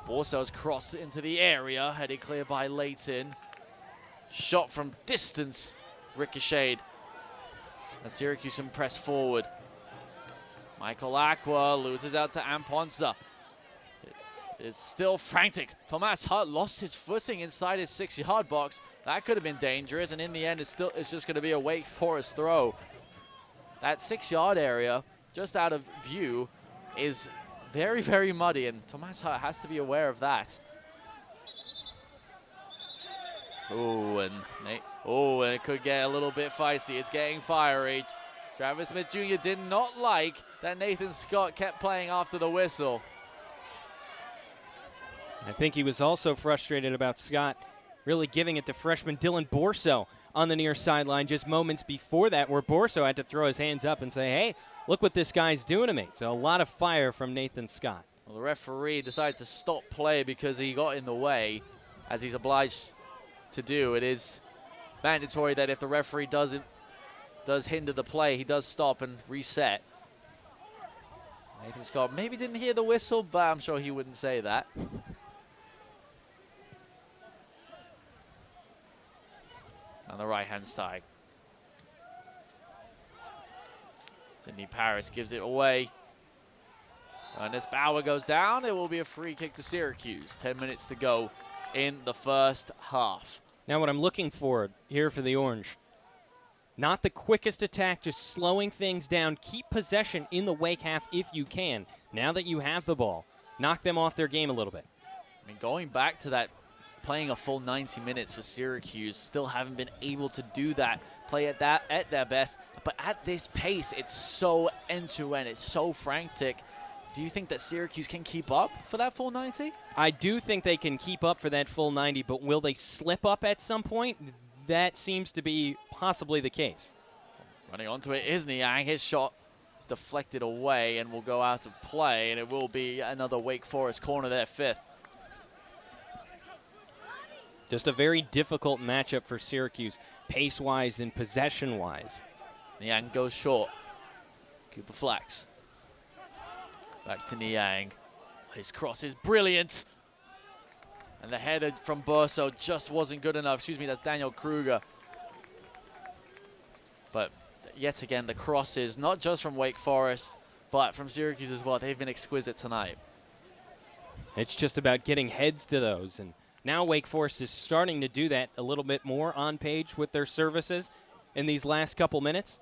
Borso's crossed into the area. Headed clear by Leighton. Shot from distance. Ricocheted. And Syracuse can press forward. Michael Aqua loses out to Amponza. It's still Frantic. Tomas Hutt lost his footing inside his 6-yard box. That could have been dangerous, and in the end, it's just going to be a Wake Forest throw. That 6-yard area, just out of view, is very, very muddy, and Tomas Hutt has to be aware of that. Oh, and it could get a little bit feisty. It's getting fiery. Travis Smith Jr. did not like that Nathan Scott kept playing after the whistle.
I think he was also frustrated about Scott really giving it to freshman Dylan Borso on the near sideline just moments before that, where Borso had to throw his hands up and say, hey, look what this guy's doing to me. So a lot of fire from Nathan Scott.
Well, the referee decided to stop play because he got in the way, as he's obliged to do. It is mandatory that if the referee does hinder the play, he does stop and reset. Nathan Scott maybe didn't hear the whistle, but I'm sure he wouldn't say that. On the right-hand side. Sidney Paris gives it away. And as Bauer goes down, it will be a free kick to Syracuse. 10 minutes to go in the first half.
Now what I'm looking for here for the Orange, not the quickest attack, just slowing things down. Keep possession in the Wake half if you can. Now that you have the ball, knock them off their game a little bit.
I mean, going back to that playing a full 90 minutes for Syracuse. Still haven't been able to do that, play at their best. But at this pace, it's so end-to-end, it's so frantic. Do you think that Syracuse can keep up for that full 90?
I do think they can keep up for that full 90, but will they slip up at some point? That seems to be possibly the case.
Running onto it is Niang. His shot is deflected away and will go out of play, and it will be another Wake Forest corner there, 5th.
Just a very difficult matchup for Syracuse, pace-wise and possession-wise.
Niang goes short. Cooper Flax. Back to Niang. His cross is brilliant. And the header from Burso just wasn't good enough. Excuse me, that's Daniel Kruger. But yet again, the crosses, not just from Wake Forest, but from Syracuse as well. They've been exquisite tonight.
It's just about getting heads to those. And now Wake Forest is starting to do that a little bit more on page with their services in these last couple minutes.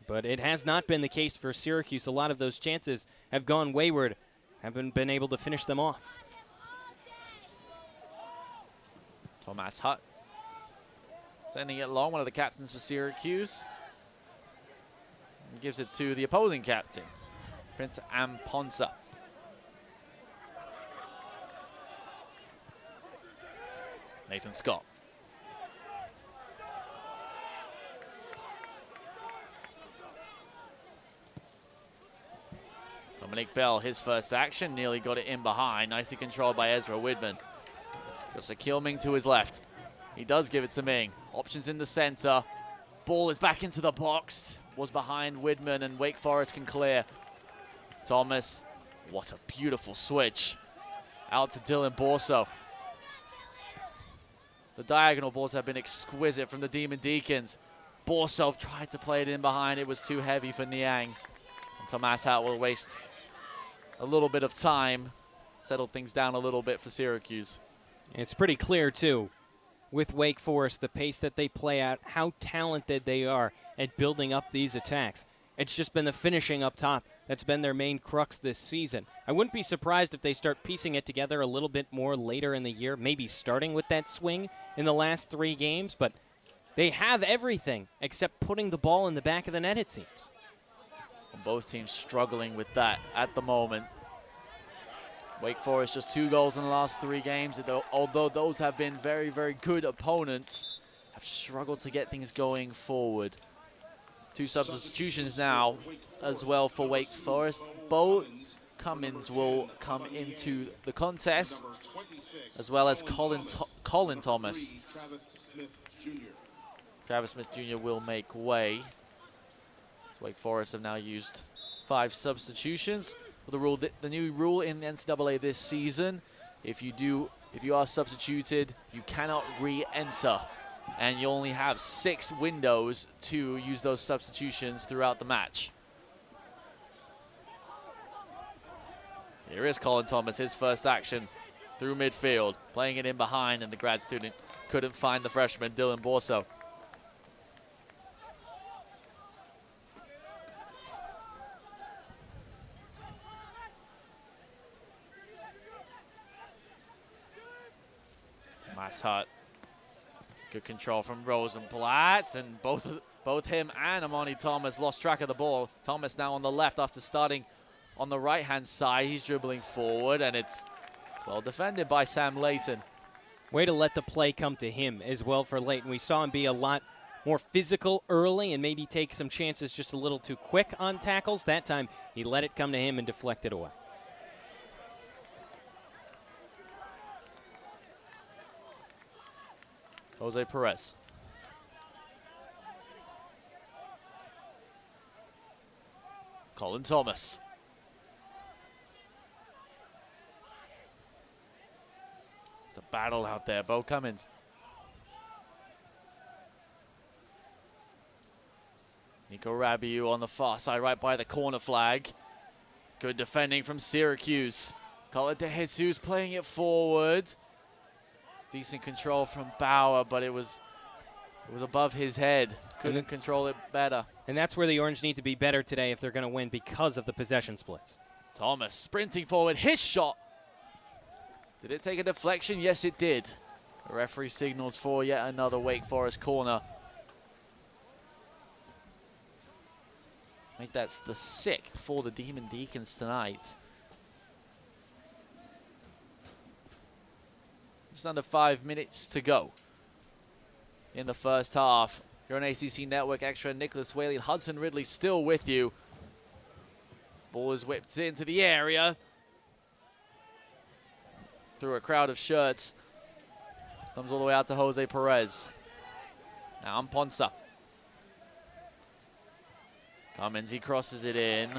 But it has not been the case for Syracuse. A lot of those chances have gone wayward, haven't been able to finish them off.
Tomas Hutt sending it long, one of the captains for Syracuse. He gives it to the opposing captain, Prince Amponsa. Nathan Scott. Dominic Bell, his first action, nearly got it in behind. Nicely controlled by Ezra Widman. Got Sakil Ming to his left. He does give it to Ming. Options in the center. Ball is back into the box. Was behind Widman, and Wake Forest can clear. Thomas, what a beautiful switch. Out to Dylan Borso. The diagonal balls have been exquisite from the Demon Deacons. Borso tried to play it in behind. It was too heavy for Niang. And Tomas Hutt will waste a little bit of time, settle things down a little bit for Syracuse.
It's pretty clear, too, with Wake Forest, the pace that they play out, how talented they are at building up these attacks. It's just been the finishing up top that's been their main crux this season. I wouldn't be surprised if they start piecing it together a little bit more later in the year, maybe starting with that swing in the last 3 games, but they have everything except putting the ball in the back of the net, it seems.
Both teams struggling with that at the moment. Wake Forest just 2 goals in the last 3 games, although those have been very, very good opponents, have struggled to get things going forward. 2 substitutions now as well for Wake Forest. Bo Cummins will come into the contest, as well as Colin Thomas. Travis Smith Jr. will make way. Wake Forest have now used 5 substitutions. The new rule in the NCAA this season: if you are substituted, you cannot re-enter, and you only have 6 windows to use those substitutions throughout the match. Here is Colin Thomas, his first action through midfield, playing it in behind, and the grad student couldn't find the freshman Dylan Borso. Tomas Hutt. Good control from Rosenblatt, and both him and Amani Thomas lost track of the ball. Thomas now on the left after starting on the right-hand side. He's dribbling forward, and it's well defended by Sam Layton.
Way to let the play come to him as well for Layton. We saw him be a lot more physical early and maybe take some chances just a little too quick on tackles. That time, he let it come to him and deflected away.
Jose Perez. Colin Thomas. It's a battle out there. Bo Cummins. Nico Rabiu on the far side, right by the corner flag. Good defending from Syracuse. Call it to Jesus, playing it forward. Decent control from Bauer, but it was above his head. Couldn't control it better.
And that's where the Orange need to be better today if they're going to win because of the possession splits.
Thomas sprinting forward, his shot. Did it take a deflection? Yes, it did. The referee signals for yet another Wake Forest corner. I think that's the 6th for the Demon Deacons tonight. Just under 5 minutes to go in the first half. You're on ACC Network Extra. Nicholas Whaley and Hudson Ridley still with you. Ball is whipped into the area through a crowd of shirts. Comes all the way out to Jose Perez. Now Ponsa. Cummins, he crosses it in.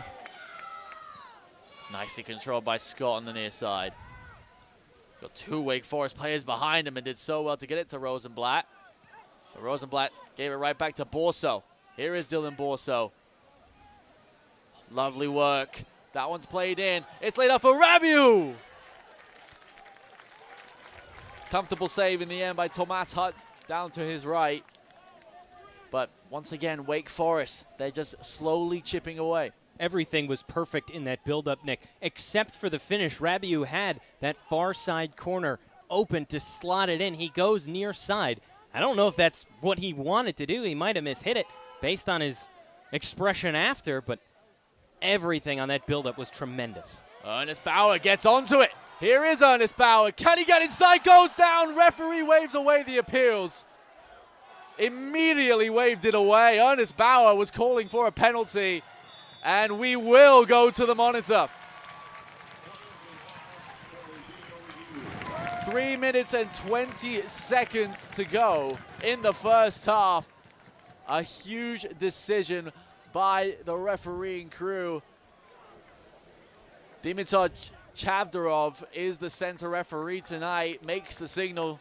Nicely controlled by Scott on the near side. He's got 2 Wake Forest players behind him and did so well to get it to Rosenblatt. But Rosenblatt gave it right back to Borso. Here is Dylan Borso. Lovely work. That one's played in. It's laid up for Rabiu. Comfortable save in the end by Tomas Hutt down to his right. But once again, Wake Forest, they're just slowly chipping away.
Everything was perfect in that build-up, Nick, except for the finish. Rabiu had that far side corner open to slot it in. He goes near side. I don't know if that's what he wanted to do. He might have mishit it based on his expression after, but everything on that build-up was tremendous.
Ernest Bauer gets onto it. Here is Ernest Bauer. Can he get inside? Goes down. Referee waves away the appeals. Immediately waved it away. Ernest Bauer was calling for a penalty. And we will go to the monitor. 3 minutes and 20 seconds to go in the first half. A huge decision by the refereeing crew. Dimitar Chavdarov is the center referee tonight, makes the signal.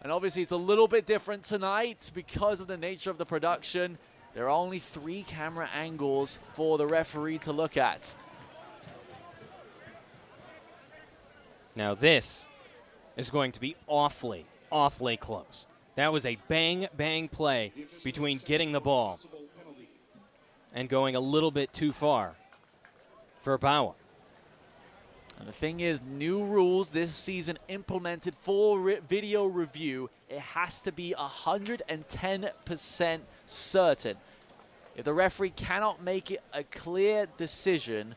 And obviously it's a little bit different tonight because of the nature of the production. There are only 3 camera angles for the referee to look at.
Now this is going to be awfully, awfully close. That was a bang play between getting the ball and going a little bit too far for Bauer.
And the thing is, new rules this season implemented for video review. It has to be 110% certain. If the referee cannot make it a clear decision,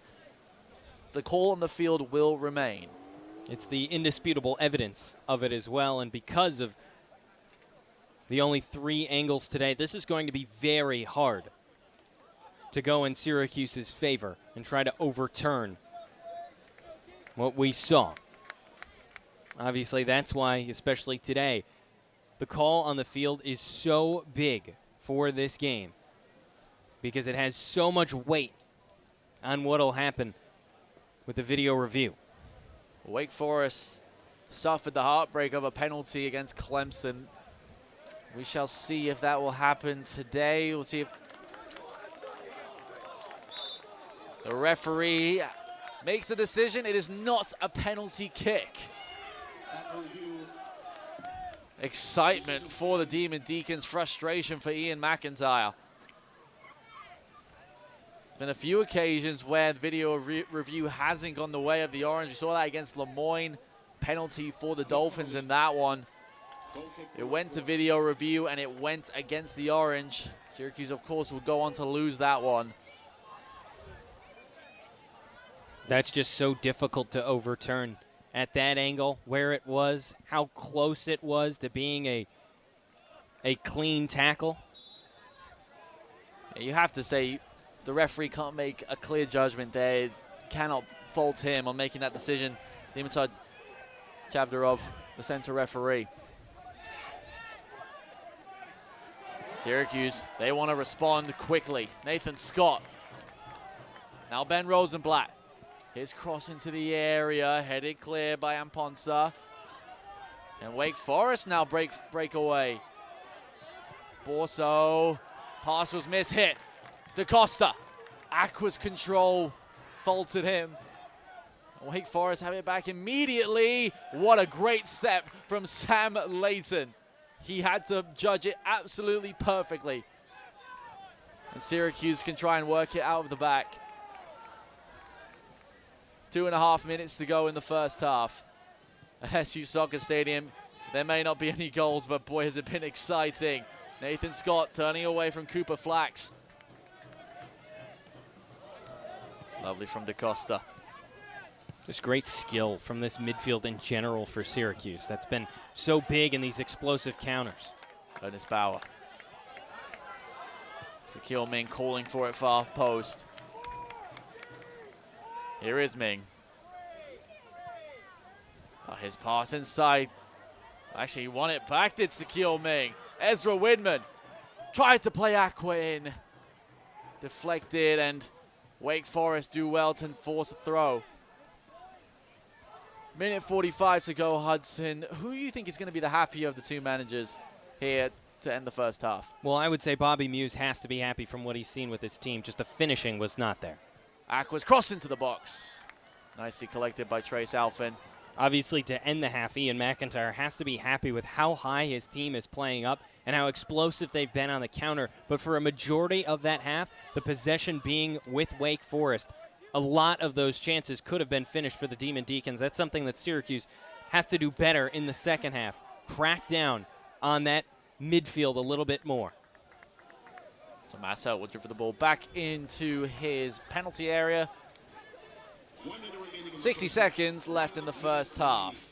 the call on the field will remain.
It's the indisputable evidence of it as well, and because of the only 3 angles today, this is going to be very hard to go in Syracuse's favor and try to overturn what we saw. Obviously, that's why, especially today, the call on the field is so big for this game because it has so much weight on what will happen with the video review.
Wake Forest suffered the heartbreak of a penalty against Clemson. We shall see if that will happen today. We'll see if the referee makes a decision. It is not a penalty kick. Excitement for the Demon Deacons, frustration for Ian McIntyre. There's been a few occasions where the video review hasn't gone the way of the Orange. We saw that against Lemoyne. Penalty for the Dolphins in that one. It went to video review and it went against the Orange. Syracuse, of course, will go on to lose that one.
That's just so difficult to overturn at that angle, where it was, how close it was to being a clean tackle.
You have to say the referee can't make a clear judgment there. Cannot fault him on making that decision. Dimitar Chavdarov, the center referee. Syracuse, they want to respond quickly. Nathan Scott. Now Ben Rosenblatt. His cross into the area, headed clear by Amponsa. And Wake Forest now break away. Borso, pass was mishit. DaCosta, Aqua's control faulted him. Wake Forest have it back immediately. What a great step from Sam Layton. He had to judge it absolutely perfectly. And Syracuse can try and work it out of the back. 2.5 minutes to go in the first half at SU Soccer Stadium. There may not be any goals, but boy, has it been exciting. Nathan Scott turning away from Cooper Flax. Lovely from DaCosta.
Just great skill from this midfield in general for Syracuse. That's been so big in these explosive counters.
Ernest Bauer. Sakil Ming calling for it far post. Here is Ming. Oh, his pass inside. Actually, he won it back, did Sakil Ming. Ezra Widman tried to play Aqua in. Deflected, and Wake Forest do well to force a throw. Minute 45 to go, Hudson. Who do you think is going to be the happier of the two managers here to end the first half?
Well, I would say Bobby Muse has to be happy from what he's seen with his team. Just the finishing was not there.
Aqua's crossed into the box. Nicely collected by Trace Alfin.
Obviously, to end the half, Ian McIntyre has to be happy with how high his team is playing up and how explosive they've been on the counter. But for a majority of that half, the possession being with Wake Forest, a lot of those chances could have been finished for the Demon Deacons. That's something that Syracuse has to do better in the second half. Crack down on that midfield a little bit more.
So Marcel will drift the ball back into his penalty area. 60 seconds left in the first half.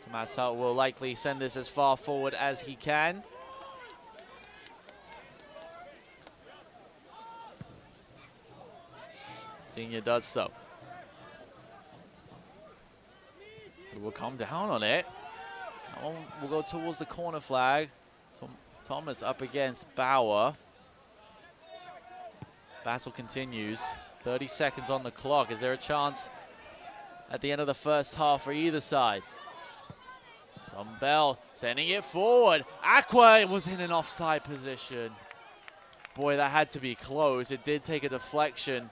Tomas Hart will likely send this as far forward as he can. Senior does so. He will calm down on it. That one will go towards the corner flag. Thomas up against Bauer. Battle continues. 30 seconds on the clock. Is there a chance at the end of the first half for either side? Tom Bell sending it forward. Aqua was in an offside position. Boy, that had to be close. It did take a deflection.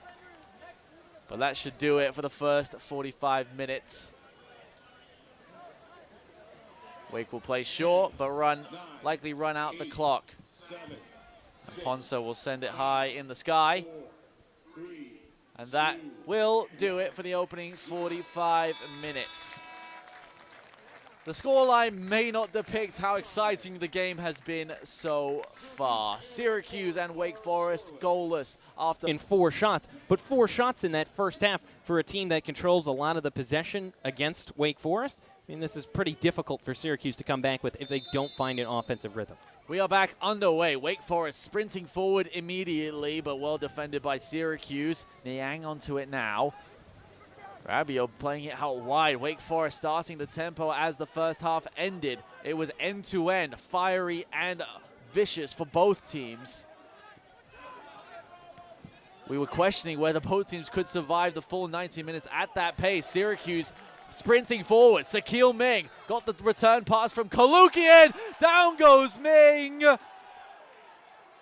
But that should do it for the first 45 minutes. Wake will play short, but likely run out the clock. Ponce will send it high in the sky. And that will do it for the opening 45 minutes. The scoreline may not depict how exciting the game has been so far. Syracuse and Wake Forest goalless after
in 4 shots, but 4 shots in that first half for a team that controls a lot of the possession against Wake Forest. I mean, this is pretty difficult for Syracuse to come back with if they don't find an offensive rhythm.
We are back underway. Wake Forest sprinting forward immediately, but well defended by Syracuse. They hang on to it now. Rabiot playing it out wide. Wake Forest starting the tempo as the first half ended. It was end-to-end, fiery and vicious for both teams. We were questioning whether both teams could survive the full 90 minutes at that pace. Syracuse sprinting forward. Sakil Ming got the return pass from Kalukian. Down goes Ming.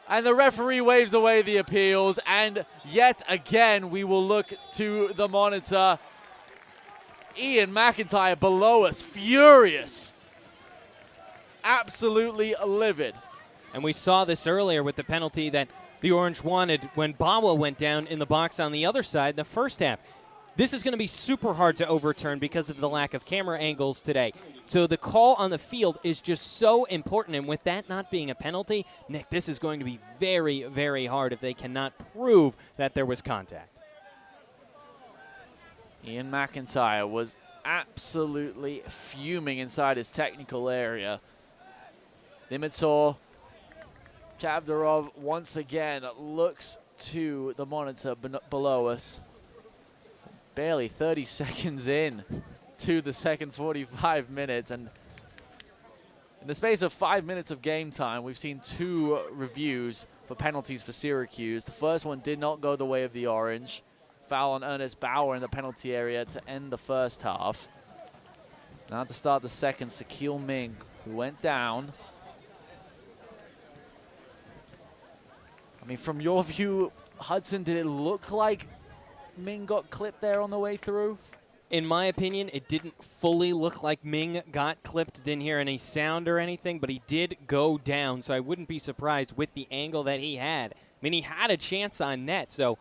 And the referee waves away the appeals. And yet again, we will look to the monitor. Ian McIntyre below us, furious. Absolutely livid.
And we saw this earlier with the penalty that the Orange wanted when Bawa went down in the box on the other side in the first half. This is going to be super hard to overturn because of the lack of camera angles today. So the call on the field is just so important. And with that not being a penalty, Nick, this is going to be very, very hard if they cannot prove that there was contact.
Ian McIntyre was absolutely fuming inside his technical area. Dimitar Chavdarov once again looks to the monitor below us. Barely 30 seconds in to the second 45 minutes. And in the space of 5 minutes of game time, we've seen 2 reviews for penalties for Syracuse. The first one did not go the way of the Orange. Foul on Ernest Bauer in the penalty area to end the first half. Now to start the second, Sakil Ming, who went down. I mean, from your view, Hudson, did it look like Ming got clipped there on the way through?
In my opinion, it didn't fully look like Ming got clipped. Didn't hear any sound or anything, but he did go down, so I wouldn't be surprised with the angle that he had. I mean, he had a chance on net, so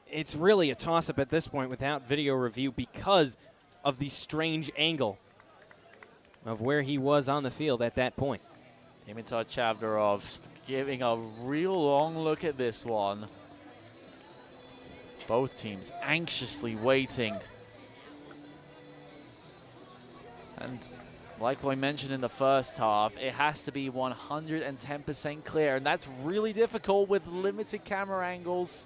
it's really a toss-up at this point without video review because of the strange angle. of where he was on the field at that point.
Dimitar Chavdarov giving a real long look at this one. Both teams anxiously waiting. And like I mentioned in the first half, it has to be 110% clear, and that's really difficult with limited camera angles.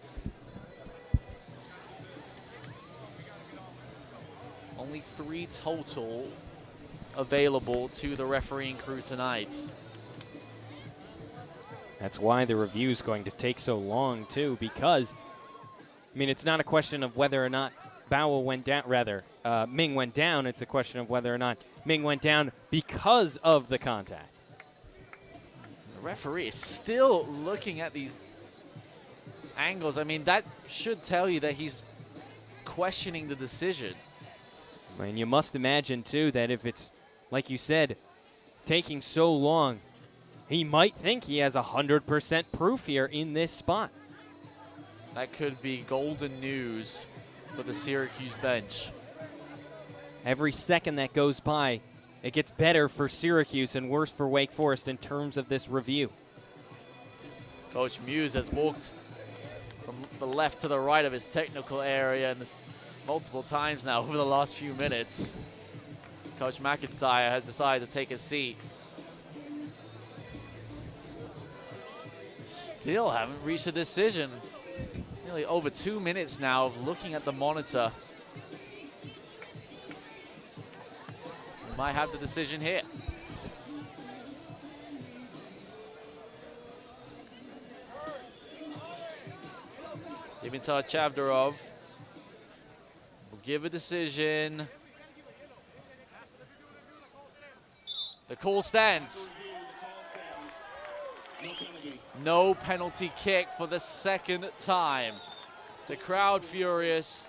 Only 3 total available to the refereeing crew tonight.
That's why the review is going to take so long, too, because, I mean, it's not a question of whether or not Bao went down, Ming went down. It's a question of whether or not Ming went down because of the contact.
The referee is still looking at these angles. I mean, that should tell you that he's questioning the decision.
I mean, you must imagine, too, that if it's, like you said, taking so long, he might think he has 100% proof here in this spot.
That could be golden news for the Syracuse bench.
Every second that goes by, it gets better for Syracuse and worse for Wake Forest in terms of this review.
Coach Muse has walked from the left to the right of his technical area and multiple times now over the last few minutes. Coach McIntyre has decided to take a seat. Still haven't reached a decision. Nearly over 2 minutes now of looking at the monitor. We might have the decision here. Dimitar Chavdarov will give a decision. The call stands. No penalty kick for the second time. The crowd furious.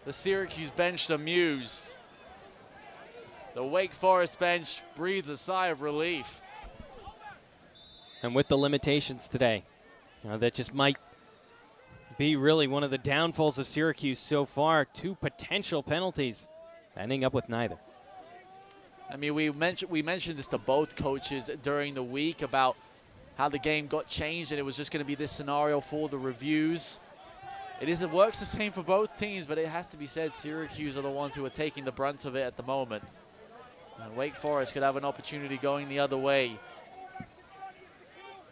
The Syracuse bench amused. The Wake Forest bench breathes a sigh of relief.
And with the limitations today, that just might be really one of the downfalls of Syracuse so far. 2 potential penalties, ending up with neither.
I mean, we mentioned this to both coaches during the week about how the game got changed and it was just going to be this scenario for the reviews. It works the same for both teams, but it has to be said Syracuse are the ones who are taking the brunt of it at the moment. And Wake Forest could have an opportunity going the other way.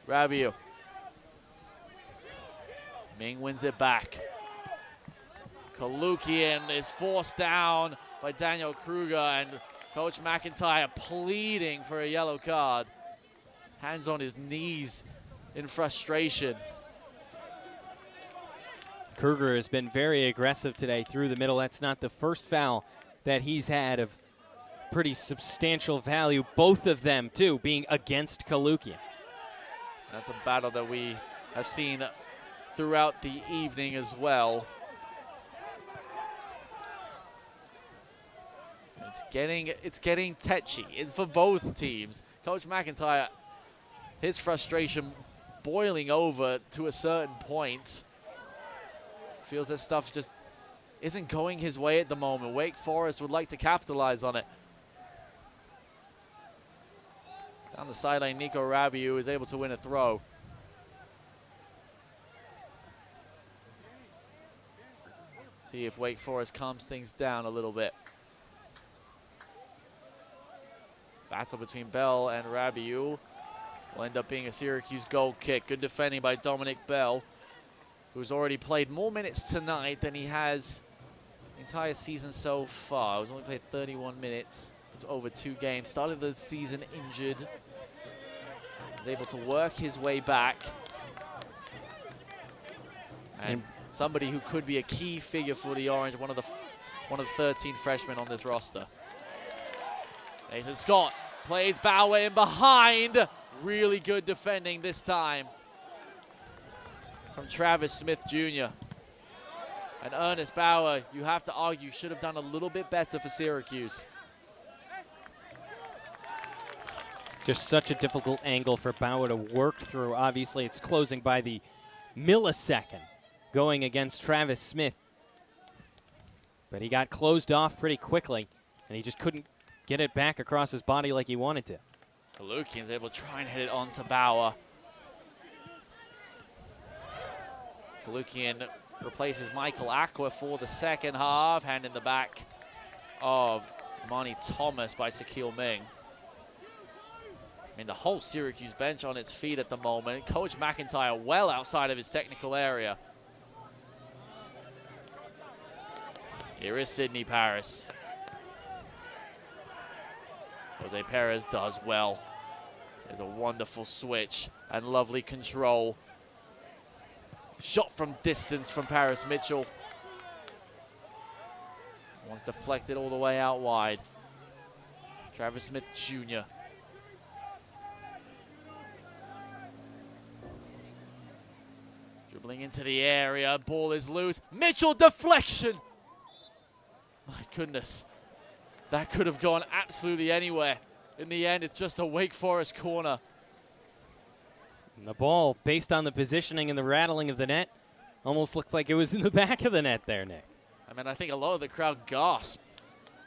Rabiu. Ming wins it back. Kalukian is forced down by Daniel Kruger, and Coach McIntyre pleading for a yellow card. Hands on his knees in frustration.
Kruger has been very aggressive today through the middle. That's not the first foul that he's had of pretty substantial value. Both of them, too, being against Kalukian.
That's a battle that we have seen throughout the evening as well. It's getting tetchy for both teams. Coach McIntyre, his frustration boiling over to a certain point. Feels that stuff just isn't going his way at the moment. Wake Forest would like to capitalize on it. Down the sideline, Nico Rabiu is able to win a throw. See if Wake Forest calms things down a little bit. Battle between Bell and Rabiu will end up being a Syracuse goal kick. Good defending by Dominic Bell, who's already played more minutes tonight than he has the entire season so far. He's only played 31 minutes. It's over 2 games. Started the season injured. Was able to work his way back. And somebody who could be a key figure for the Orange, one of the 13 freshmen on this roster. Nathan Scott plays Bauer in behind. Really good defending this time from Travis Smith Jr. And Ernest Bauer, you have to argue, should have done a little bit better for Syracuse.
Just such a difficult angle for Bauer to work through. Obviously, it's closing by the millisecond going against Travis Smith. But he got closed off pretty quickly, and he just couldn't get it back across his body like he wanted to.
Kalukian's able to try and hit it onto Bauer. Kalukian replaces Michael Aqua for the second half. Hand in the back of Monty Thomas by Shaquille Ming. I mean, the whole Syracuse bench on its feet at the moment. Coach McIntyre well outside of his technical area. Here is Sidney Paris. Jose Perez does well. There's a wonderful switch and lovely control. Shot from distance from Paris Mitchell. One's deflected all the way out wide. Travis Smith Jr. Dribbling into the area, ball is loose. Mitchell deflection! My goodness. That could have gone absolutely anywhere. In the end, it's just a Wake Forest corner.
And the ball, based on the positioning and the rattling of the net, almost looked like it was in the back of the net there, Nick.
I mean, I think a lot of the crowd gasped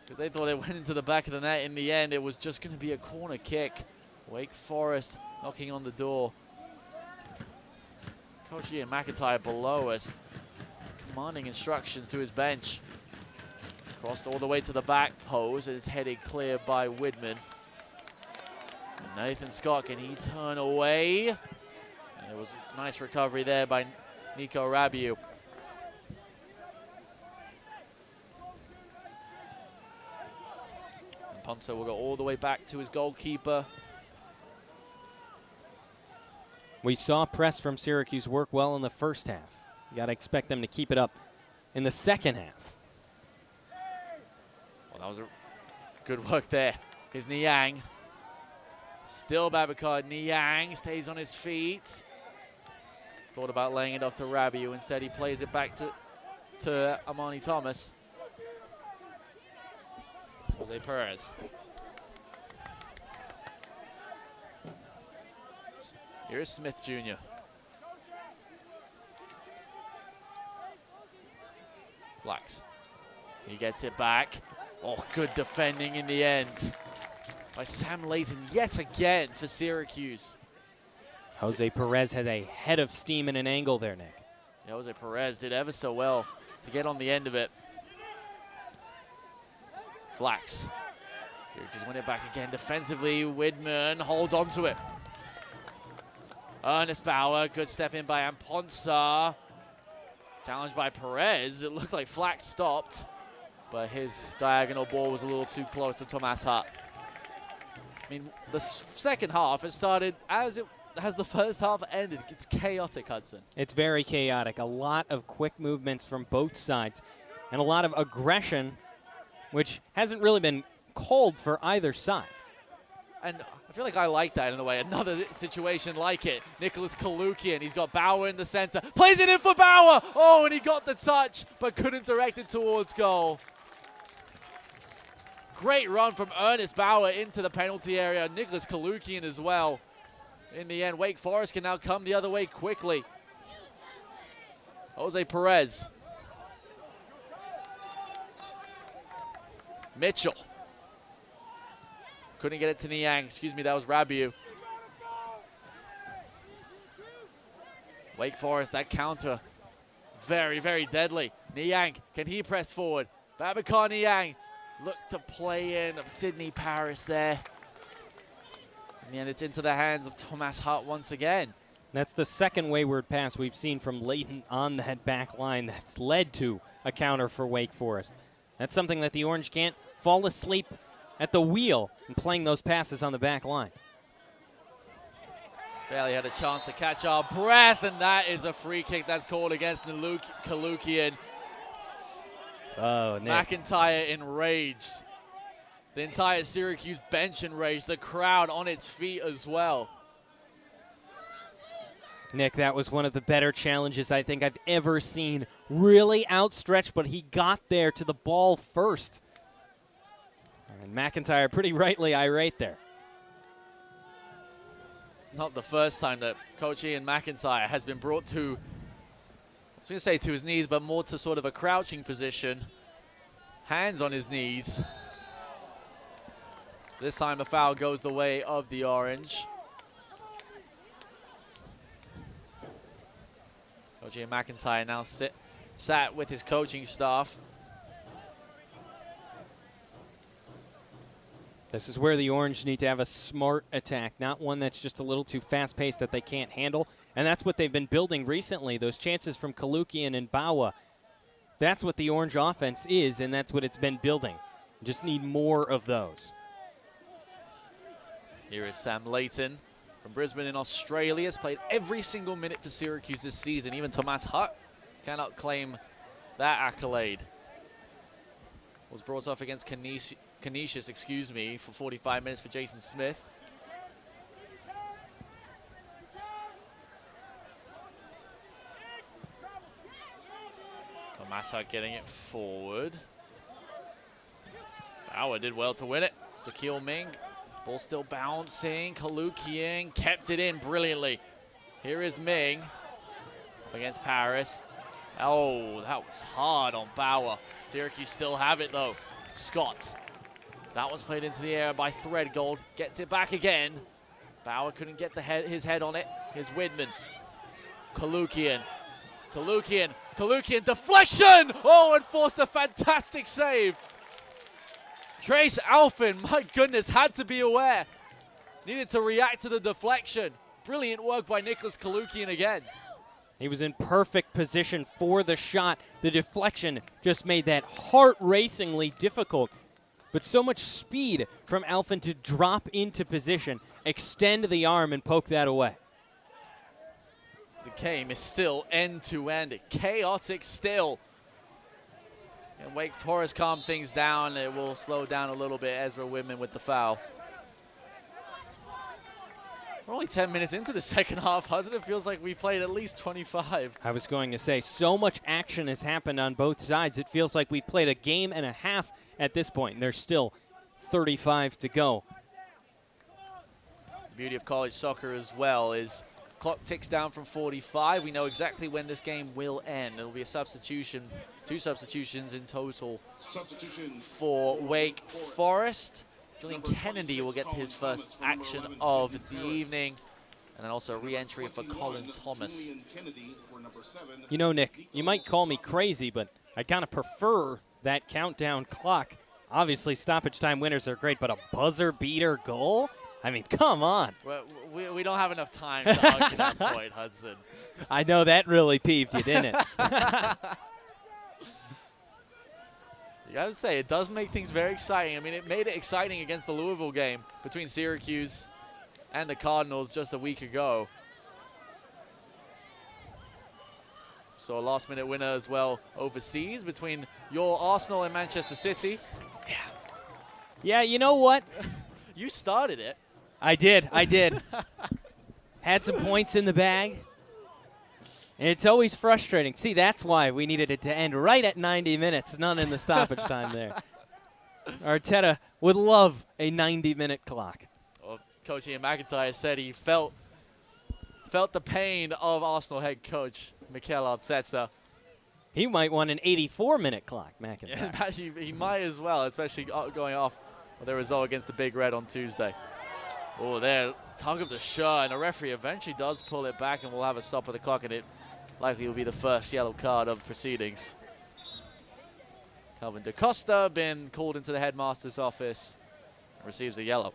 because they thought it went into the back of the net. In the end, it was just going to be a corner kick. Wake Forest knocking on the door. Coach Ian McIntyre below us, commanding instructions to his bench. Crossed all the way to the back post, and it's headed clear by Widman. And Nathan Scott, can he turn away? And it was a nice recovery there by Nico Rabiu. And Ponto will go all the way back to his goalkeeper.
We saw press from Syracuse work well in the first half. You got to expect them to keep it up in the second half.
Well, that was a good work there. Here's Niang. Still Babacar. Niang stays on his feet. Thought about laying it off to Rabiu. Instead, he plays it back to Amani Thomas. Jose Perez. Here's Smith Jr. Flax. He gets it back. Oh, good defending in the end by Sam Layton yet again for Syracuse.
Jose Perez had a head of steam and an angle there, Nick.
Yeah, Jose Perez did ever so well to get on the end of it. Flax. Syracuse win it back again defensively. Widman holds on to it. Ernest Bauer, good step in by Amponsa. Challenged by Perez. It looked like Flax stopped, but his diagonal ball was a little too close to Thomas Hutt. I mean, the second half has started as the first half ended. It's chaotic, Hudson.
It's very chaotic. A lot of quick movements from both sides and a lot of aggression, which hasn't really been called for either side.
And I feel like I like that in a way. Another situation like it. Nicholas Kalukian, he's got Bauer in the center. Plays it in for Bauer. Oh, and he got the touch, but couldn't direct it towards goal. Great run from Ernest Bauer into the penalty area. Nicholas Kalukian as well. In the end, Wake Forest can now come the other way quickly. Jose Perez. Mitchell. Couldn't get it to Niang. Excuse me, that was Rabiu. Wake Forest, that counter. Very, very deadly. Niang, can he press forward? Babacar Niang. Look to play in of Sidney Paris there. In the end, it's into the hands of Thomas Hutt once again.
That's the second wayward pass we've seen from Layton on that back line that's led to a counter for Wake Forest. That's something that the Orange can't fall asleep at the wheel and playing those passes on the back line.
Barely had a chance to catch our breath, and that is a free kick that's called against Kalukian.
Oh, Nick.
McIntyre enraged. The entire Syracuse bench enraged. The crowd on its feet as well.
Nick, that was one of the better challenges I think I've ever seen. Really outstretched, but he got there to the ball first. And McIntyre pretty rightly irate there.
Not the first time that Coach Ian McIntyre has been brought to, I was going to say to his knees, but more to sort of a crouching position. Hands on his knees. This time the foul goes the way of the orange. Coach Ian McIntyre now sat with his coaching staff.
This is where the Orange need to have a smart attack, not one that's just a little too fast-paced that they can't handle. And that's what they've been building recently, those chances from Kalukian and Bawa. That's what the Orange offense is, and that's what it's been building. Just need more of those.
Here is Sam Layton from Brisbane in Australia. Has played every single minute for Syracuse this season. Even Tomas Hutt cannot claim that accolade. Was brought off against Canisius, for 45 minutes for Jason Smith. Tomas Hutt getting it forward. Bauer did well to win it. Zakil Ming, ball still bouncing. Kalukian kept it in brilliantly. Here is Ming against Paris. Oh, that was hard on Bauer. Syracuse still have it though. Scott. That was played into the air by Threadgold. Gets it back again. Bauer couldn't get his head on it. Here's Widman. Kalukian. Kalukian deflection! Oh, and forced a fantastic save. Trace Alfin, my goodness, had to be aware. Needed to react to the deflection. Brilliant work by Nicholas Kalukian again.
He was in perfect position for the shot. The deflection just made that heart-racingly difficult. But so much speed from Alfin to drop into position, extend the arm, and poke that away.
The game is still end-to-end, chaotic still. And Wake Forest calm things down. It will slow down a little bit. Ezra Widman with the foul. We're only 10 minutes into the second half, Hudson. It feels like we played at least 25.
I was going to say, so much action has happened on both sides. It feels like we've played a game and a half at this point, and there's still 35 to go.
The beauty of college soccer as well is clock ticks down from 45. We know exactly when this game will end. It'll be a substitution, 2 substitutions in total for Wake Forest. Julian Kennedy will get his first action of the evening. And then also a re-entry for Colin Thomas.
You know, Nick, you might call me crazy, but I kind of prefer that countdown clock. Obviously, stoppage time winners are great, but a buzzer beater goal? I mean, come on.
Well, we don't have enough time to argue that point, Hudson.
I know that really peeved you, didn't it?
You gotta say, it does make things very exciting. I mean, it made it exciting against the Louisville game between Syracuse and the Cardinals just a week ago. So a last-minute winner as well overseas between your Arsenal and Manchester City.
Yeah, you know what?
You started it.
I did. Had some points in the bag. And it's always frustrating. See, that's why we needed it to end right at 90 minutes, none in the stoppage time there. Arteta would love a 90-minute clock.
Well, Coach Ian McIntyre said he felt the pain of Arsenal head coach Mikel Arteta.
He might want an 84-minute clock, McIntyre.
Yeah, he might as well, especially going off with the result against the Big Red on Tuesday. Oh, there, tug of the shirt, and the referee eventually does pull it back, and we'll have a stop of the clock, and it likely will be the first yellow card of proceedings. Calvin DaCosta been called into the headmaster's office and receives a yellow.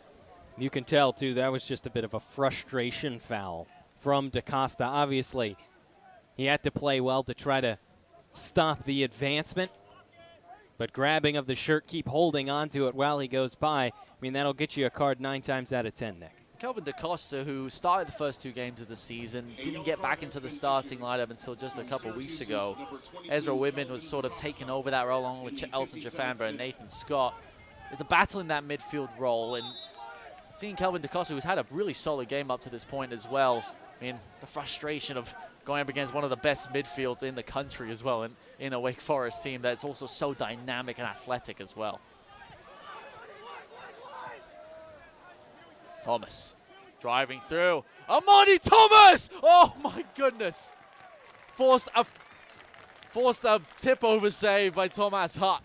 You can tell, too, that was just a bit of a frustration foul from DaCosta. Obviously, he had to play well to try to stop the advancement, but grabbing of the shirt, keep holding on to it while he goes by. I mean, that'll get you a card 9 times out of 10, Nick.
Calvin DaCosta, who started the first 2 games of the season, didn't get back into the starting lineup until just a couple weeks ago. Ezra Widman was sort of taking over that role along with Elton Jafamba and Nathan Scott. There's a battle in that midfield role, and seeing Calvin DaCosta, who's had a really solid game up to this point as well, I mean, the frustration of going up against one of the best midfields in the country as well, and in a Wake Forest team that's also so dynamic and athletic as well. Thomas driving through. Amani Thomas! Oh my goodness. Forced a tip over save by Tomas Hutt.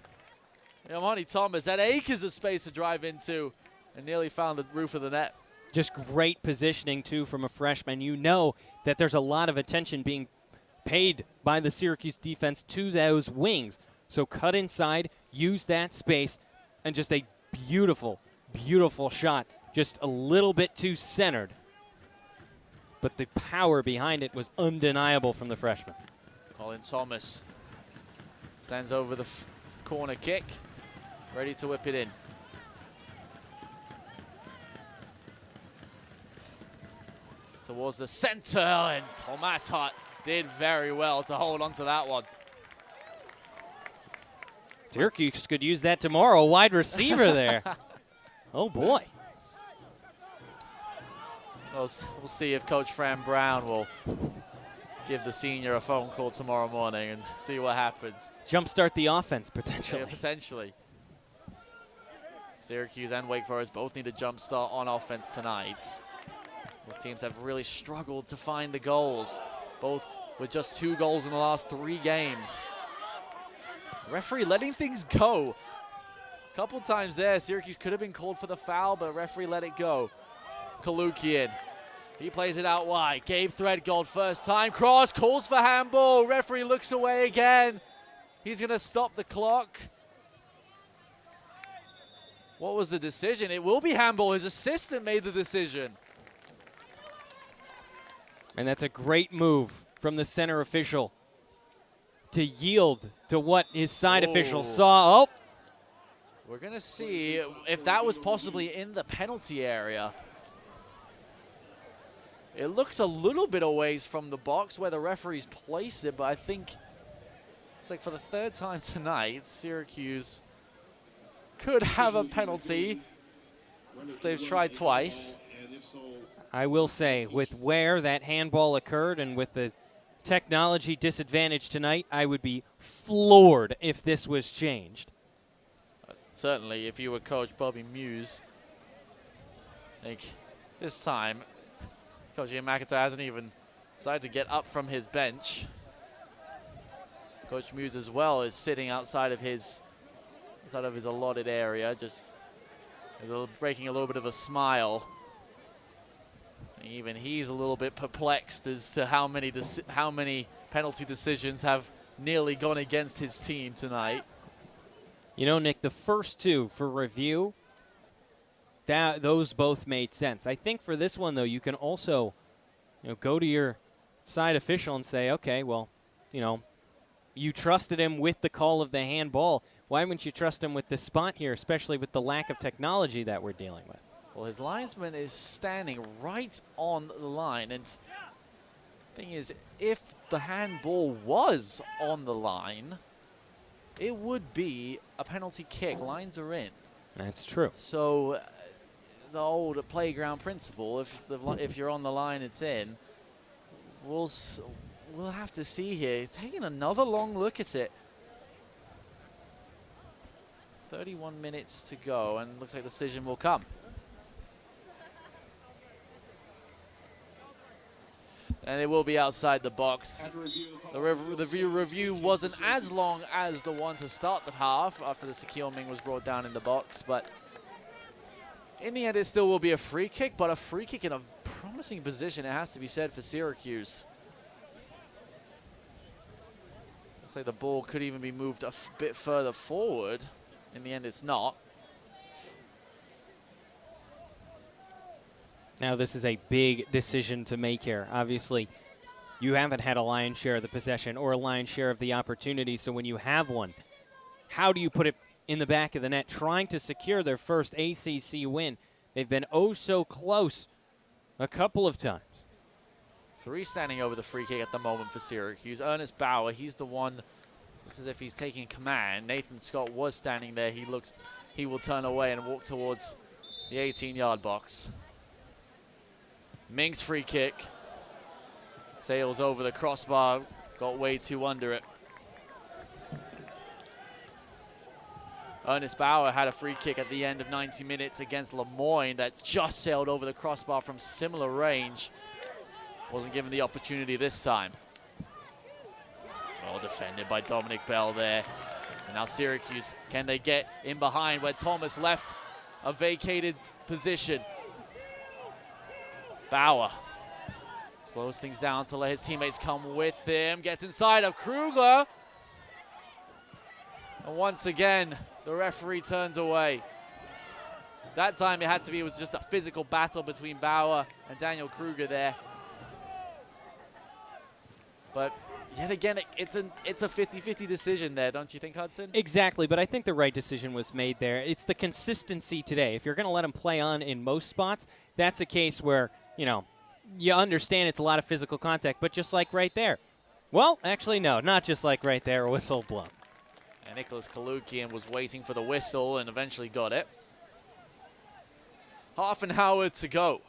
Amani Thomas had acres of space to drive into. and nearly found the roof of the net.
Just great positioning, too, from a freshman. You know that there's a lot of attention being paid by the Syracuse defense to those wings. So cut inside, use that space, and just a beautiful, beautiful shot. Just a little bit too centered. But the power behind it was undeniable from the freshman.
Colin Thomas stands over the corner kick, ready to whip it in. Towards the center, and Thomas Hart did very well to hold on to that one.
Syracuse could use that tomorrow. Wide receiver there. Oh, boy.
We'll see if Coach Fran Brown will give the senior a phone call tomorrow morning and see what happens.
Jumpstart the offense, potentially.
Yeah, potentially. Syracuse and Wake Forest both need a jump start on offense tonight. The teams have really struggled to find the goals, both with just 2 goals in the last 3 games. Referee letting things go. A couple times there, Syracuse could have been called for the foul, but referee let it go. Kalukian, he plays it out wide. Gabe Threadgold first time, cross, calls for handball. Referee looks away again. He's gonna stop the clock. What was the decision? It will be handball. His assistant made the decision.
And that's a great move from the center official to yield to what his side official saw. Oh,
we're gonna see if that was possibly in the penalty area. It looks a little bit away from the box where the referees placed it, but I think it's like for the 3rd time tonight, Syracuse could have a penalty. They've tried twice.
I will say, with where that handball occurred and with the technology disadvantage tonight, I would be floored if this was changed.
Certainly, if you were Coach Bobby Muse, I think this time, Coach Ian McIntyre hasn't even decided to get up from his bench. Coach Muse as well is sitting outside of his allotted area, just breaking a little bit of a smile. Even he's a little bit perplexed as to how many penalty decisions have nearly gone against his team tonight.
You know, Nick, the first 2 for review, those both made sense. I think for this one, though, you can also, go to your side official and say, okay, well, you trusted him with the call of the handball. Why wouldn't you trust him with the spot here, especially with the lack of technology that we're dealing with?
Well, his linesman is standing right on the line, and thing is, if the handball was on the line, it would be a penalty kick. Lines are in.
That's true.
So the old playground principle, if you're on the line, it's in. We'll have to see here. Taking another long look at it. 31 minutes to go, and looks like the decision will come. And it will be outside the box. The review wasn't as long as the one to start the half after the Sakil Ming was brought down in the box, but in the end it still will be a free kick, but a free kick in a promising position, it has to be said, for Syracuse. Looks like the ball could even be moved a bit further forward. In the end it's not.
Now, this is a big decision to make here. Obviously, you haven't had a lion's share of the possession or a lion's share of the opportunity, so when you have one, how do you put it in the back of the net, trying to secure their first ACC win? They've been oh so close a couple of times.
3 standing over the free kick at the moment for Syracuse. Ernest Bauer, he's the one, looks as if he's taking command. Nathan Scott was standing there. He will turn away and walk towards the 18-yard box. Ming's free kick. Sails over the crossbar, got way too under it. Ernest Bauer had a free kick at the end of 90 minutes against Lemoyne that just sailed over the crossbar from similar range. Wasn't given the opportunity this time. Well defended by Dominic Bell there. And now Syracuse, can they get in behind where Thomas left a vacated position. Bauer slows things down to let his teammates come with him. Gets inside of Kruger. And once again, the referee turns away. That time it was just a physical battle between Bauer and Daniel Kruger there. But yet again, it's a 50-50 decision there, don't you think, Hudson?
Exactly, but I think the right decision was made there. It's the consistency today. If you're going to let him play on in most spots, that's a case where, you know, you understand it's a lot of physical contact, but just like right there. Well, actually, no, not just like right there, a whistle blown.
And Nicholas Kalukian was waiting for the whistle and eventually got it. Half an hour to go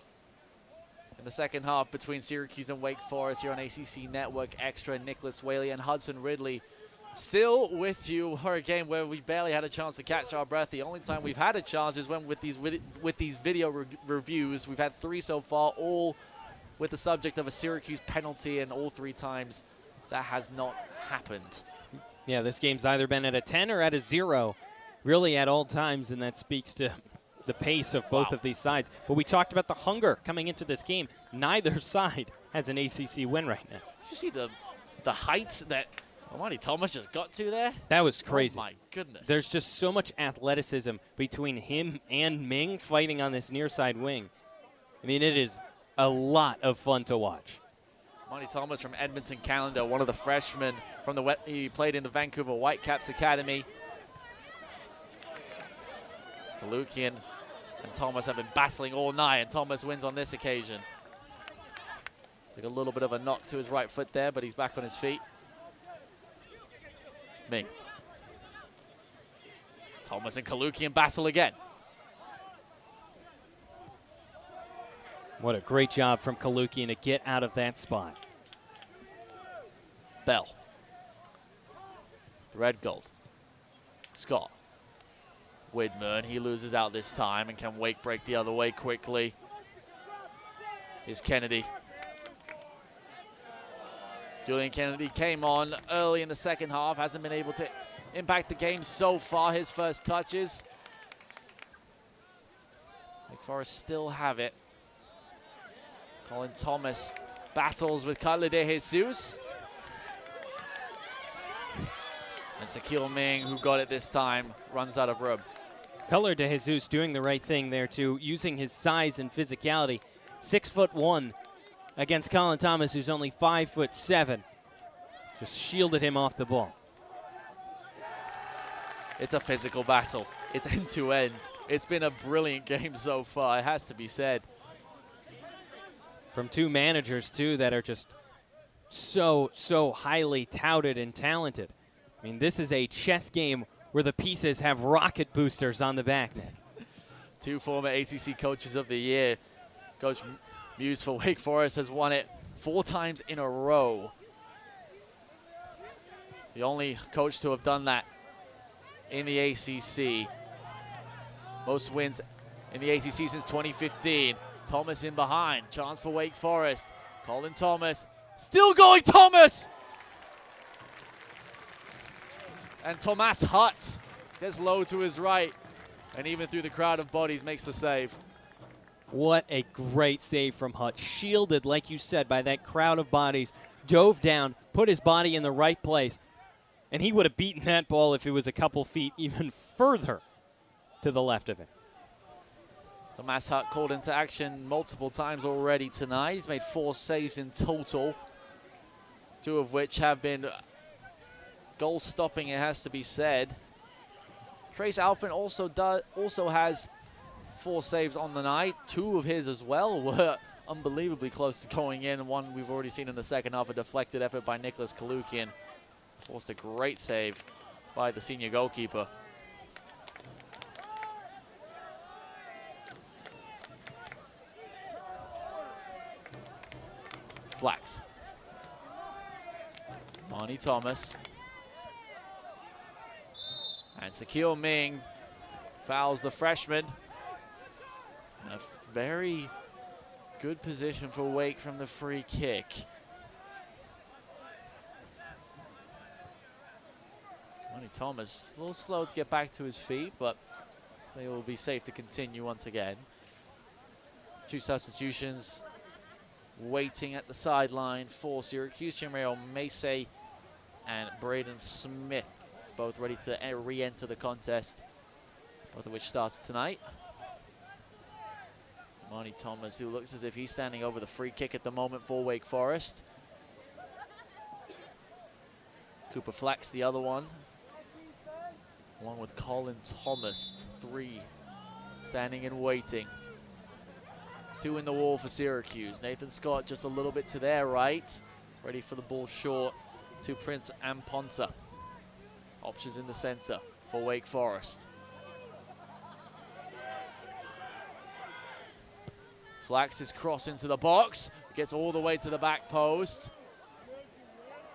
in the second half between Syracuse and Wake Forest here on ACC Network Extra. Nicholas Whaley and Hudson Ridley still with you for a game where we barely had a chance to catch our breath. The only time we've had a chance is when with these video reviews. We've had 3 so far, all with the subject of a Syracuse penalty, and all 3 times that has not happened.
Yeah, this game's either been at a 10 or at a 0, really at all times, and that speaks to the pace of both of these sides. But we talked about the hunger coming into this game. Neither side has an ACC win right now.
Did you see the heights that Amani Thomas just got to there?
That was crazy.
Oh, my goodness.
There's just so much athleticism between him and Ming fighting on this near side wing. I mean, it is a lot of fun to watch.
Amani Thomas from Edmonton, Canada, one of the freshmen from he played in the Vancouver Whitecaps Academy. Kalukian and Thomas have been battling all night, and Thomas wins on this occasion. Took a little bit of a knock to his right foot there, but he's back on his feet. Ming. Thomas and Kalukian battle again.
What a great job from Kalukian to get out of that spot.
Bell. Threadgold. Scott. Widmer, he loses out this time, and can Wake break the other way quickly. Here's Kennedy. Julian Kennedy came on early in the second half, hasn't been able to impact the game so far. His first touches. Wake Forest still have it. Colin Thomas battles with Cutler de Jesus. And Sakil Ming, who got it this time, runs out of room.
Cutler de Jesus doing the right thing there too, using his size and physicality. 6'1" against Colin Thomas, who's only 5'7". Just shielded him off the ball.
It's a physical battle. It's end to end. It's been a brilliant game so far, it has to be said.
From 2 managers too that are just so highly touted and talented. I mean, this is a chess game where the pieces have rocket boosters on the back.
2 former ACC Coaches of the Year. Coach Muse for Wake Forest has won it 4 times in a row. The only coach to have done that in the ACC. Most wins in the ACC since 2015. Thomas in behind. Chance for Wake Forest. Colin Thomas. Still going, Thomas! And Thomas Hutt gets low to his right, and even through the crowd of bodies makes the save.
What a great save from Hutt. Shielded, like you said, by that crowd of bodies. Dove down, put his body in the right place, and he would have beaten that ball if it was a couple feet even further to the left of him.
Thomas Hutt called into action multiple times already tonight. He's made 4 saves in total, 2 of which have been goal stopping, it has to be said. Trace Alfin also has 4 saves on the night. 2 of his as well were unbelievably close to going in. One we've already seen in the second half, a deflected effort by Nicholas Kalukian. Forced a great save by the senior goalkeeper. Flax. Monty Thomas. And Sakil Ming fouls the freshman. A very good position for Wake from the free kick. Monty Thomas, a little slow to get back to his feet, but so he will be safe to continue once again. 2 substitutions waiting at the sideline for Syracuse. Chimreo Mace and Braden Smith, both ready to re-enter the contest, both of which started tonight. Marnie Thomas, who looks as if he's standing over the free kick at the moment for Wake Forest. Cooper Flax, the other one, along with Colin Thomas, 3 standing and waiting. 2 in the wall for Syracuse. Nathan Scott just a little bit to their right, ready for the ball short to Prince and Ponsa. Options in the center for Wake Forest. Flax is cross into the box, gets all the way to the back post.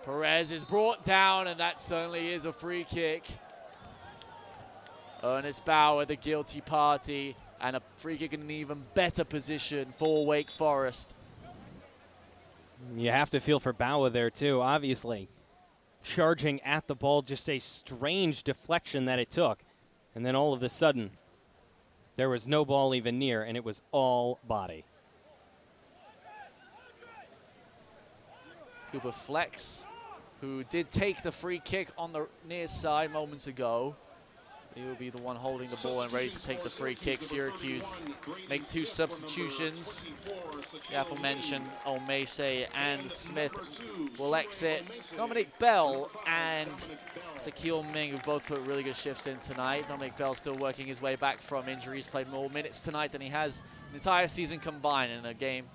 Perez is brought down, and that certainly is a free kick. Ernest Bauer, the guilty party, and a free kick in an even better position for Wake Forest.
You have to feel for Bauer there, too, obviously. Charging at the ball, just a strange deflection that it took. And then all of a sudden, there was no ball even near, and it was all body.
Cooper Flex, who did take the free kick on the near side moments ago. He will be the one holding the ball and ready to take the free kick. Syracuse make 2 substitutions. The aforementioned Omese and Smith will exit. Dominic Bell and Sakil Ming have both put really good shifts in tonight. Dominic Bell still working his way back from injuries. Played more minutes tonight than he has the entire season combined in a game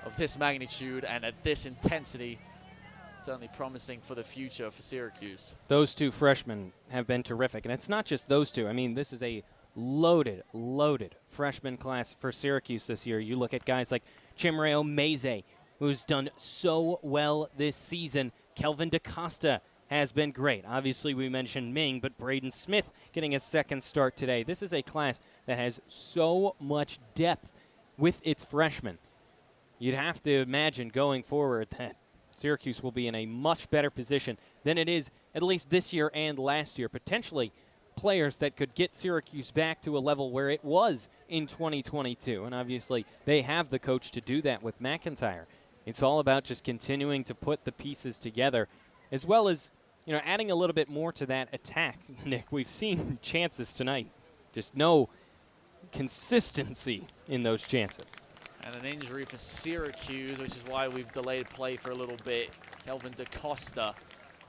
of this magnitude and at this intensity. Certainly promising for the future for Syracuse.
Those 2 freshmen have been terrific, and it's not just those 2. I mean, this is a loaded freshman class for Syracuse this year. You look at guys like Chimreo Meze, who's done so well this season. Kelvin DaCosta has been great. Obviously, we mentioned Ming, but Braden Smith getting a second start today. This is a class that has so much depth with its freshmen. You'd have to imagine going forward that Syracuse will be in a much better position than it is at least this year and last year. Potentially players that could get Syracuse back to a level where it was in 2022. And obviously they have the coach to do that with McIntyre. It's all about just continuing to put the pieces together, as well as, you know, adding a little bit more to that attack. Nick, we've seen chances tonight. Just no consistency in those chances.
And an injury for Syracuse, which is why we've delayed play for a little bit. Kelvin DaCosta,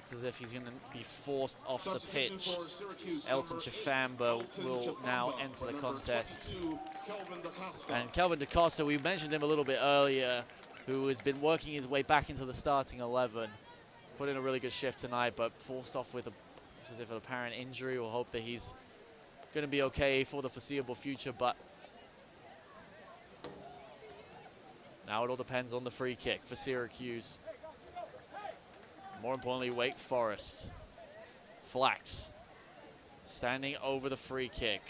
it's as if he's going to be forced off the pitch. Elton Chifamba will now enter the contest. And Kelvin DaCosta, we mentioned him a little bit earlier, who has been working his way back into the starting 11. Put in a really good shift tonight, but forced off with as if an apparent injury. We'll hope that he's going to be okay for the foreseeable future, but now it all depends on the free kick for Syracuse. More importantly, Wake Forest. Flax standing over the free kick.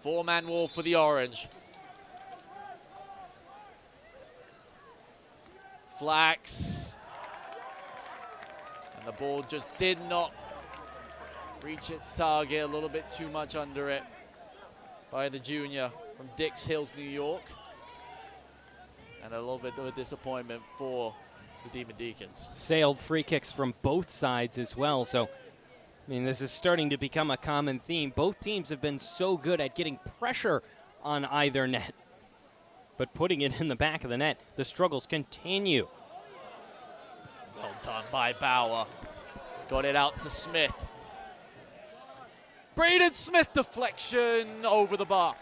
4-man wall for the Orange. Flax. And the ball just did not reach its target. A little bit too much under it by the junior from Dix Hills, New York. And a little bit of a disappointment for the Demon Deacons.
Sailed free kicks from both sides as well. So, I mean, this is starting to become a common theme. Both teams have been so good at getting pressure on either net. But putting it in the back of the net, the struggles continue.
Well done by Bauer. Got it out to Smith. Braden Smith deflection over the bar.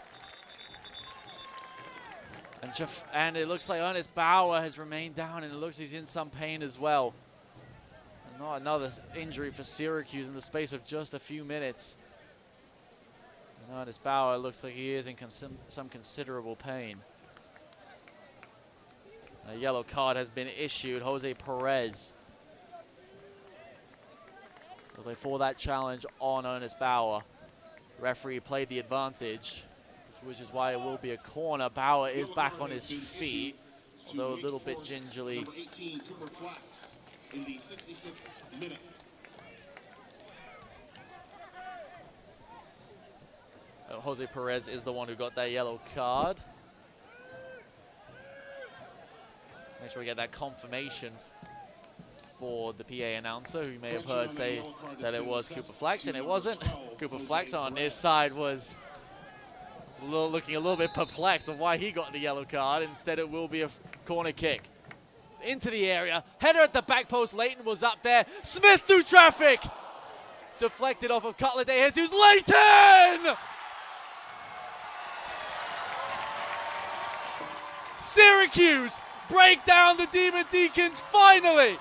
And it looks like Ernest Bauer has remained down, and it looks he's in some pain as well. And not another injury for Syracuse in the space of just a few minutes. And Ernest Bauer looks like he is in some considerable pain. A yellow card has been issued. Jose Perez for that challenge on Ernest Bauer. Referee played the advantage, which is why it will be a corner. Bauer is back on his feet, although a little bit gingerly.
Number 18, Cooper Flax, in the 66th minute.
Jose Perez is the one who got that yellow card. Make sure we get that confirmation for the PA announcer, who you may have heard say that it was Cooper Flax, and it wasn't. Cooper Flax on his side was looking a little bit perplexed on why he got the yellow card. Instead, it will be a corner kick. Into the area. Header at the back post. Leighton was up there. Smith through traffic. Deflected off of Cutler de Jesus. Leighton! Syracuse break down the Demon Deacons finally.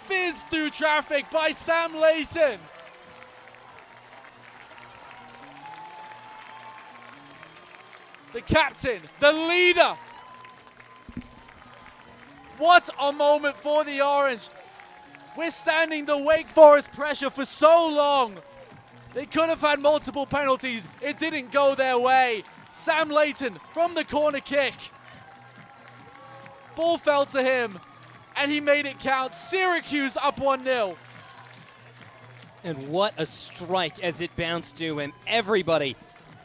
Fizz through traffic by Sam Leighton. The captain, the leader. What a moment for the Orange. Withstanding the Wake Forest pressure for so long. They could have had multiple penalties. It didn't go their way. Sam Leighton from the corner kick. Ball fell to him, and he made it count. Syracuse up 1-0.
And what a strike as it bounced to him. Everybody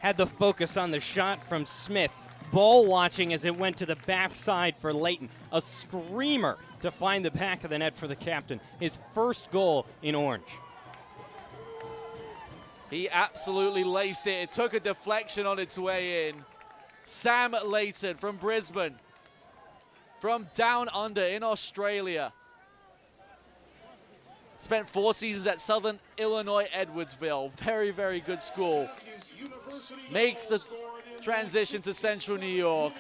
had the focus on the shot from Smith. Ball watching as it went to the backside for Leighton. A screamer to find the back of the net for the captain. His first goal in orange.
He absolutely laced it. It took a deflection on its way in. Sam Leighton from Brisbane, from down under in Australia. Spent 4 seasons at Southern Illinois Edwardsville. Very, very good school. Makes the transition to Central New York.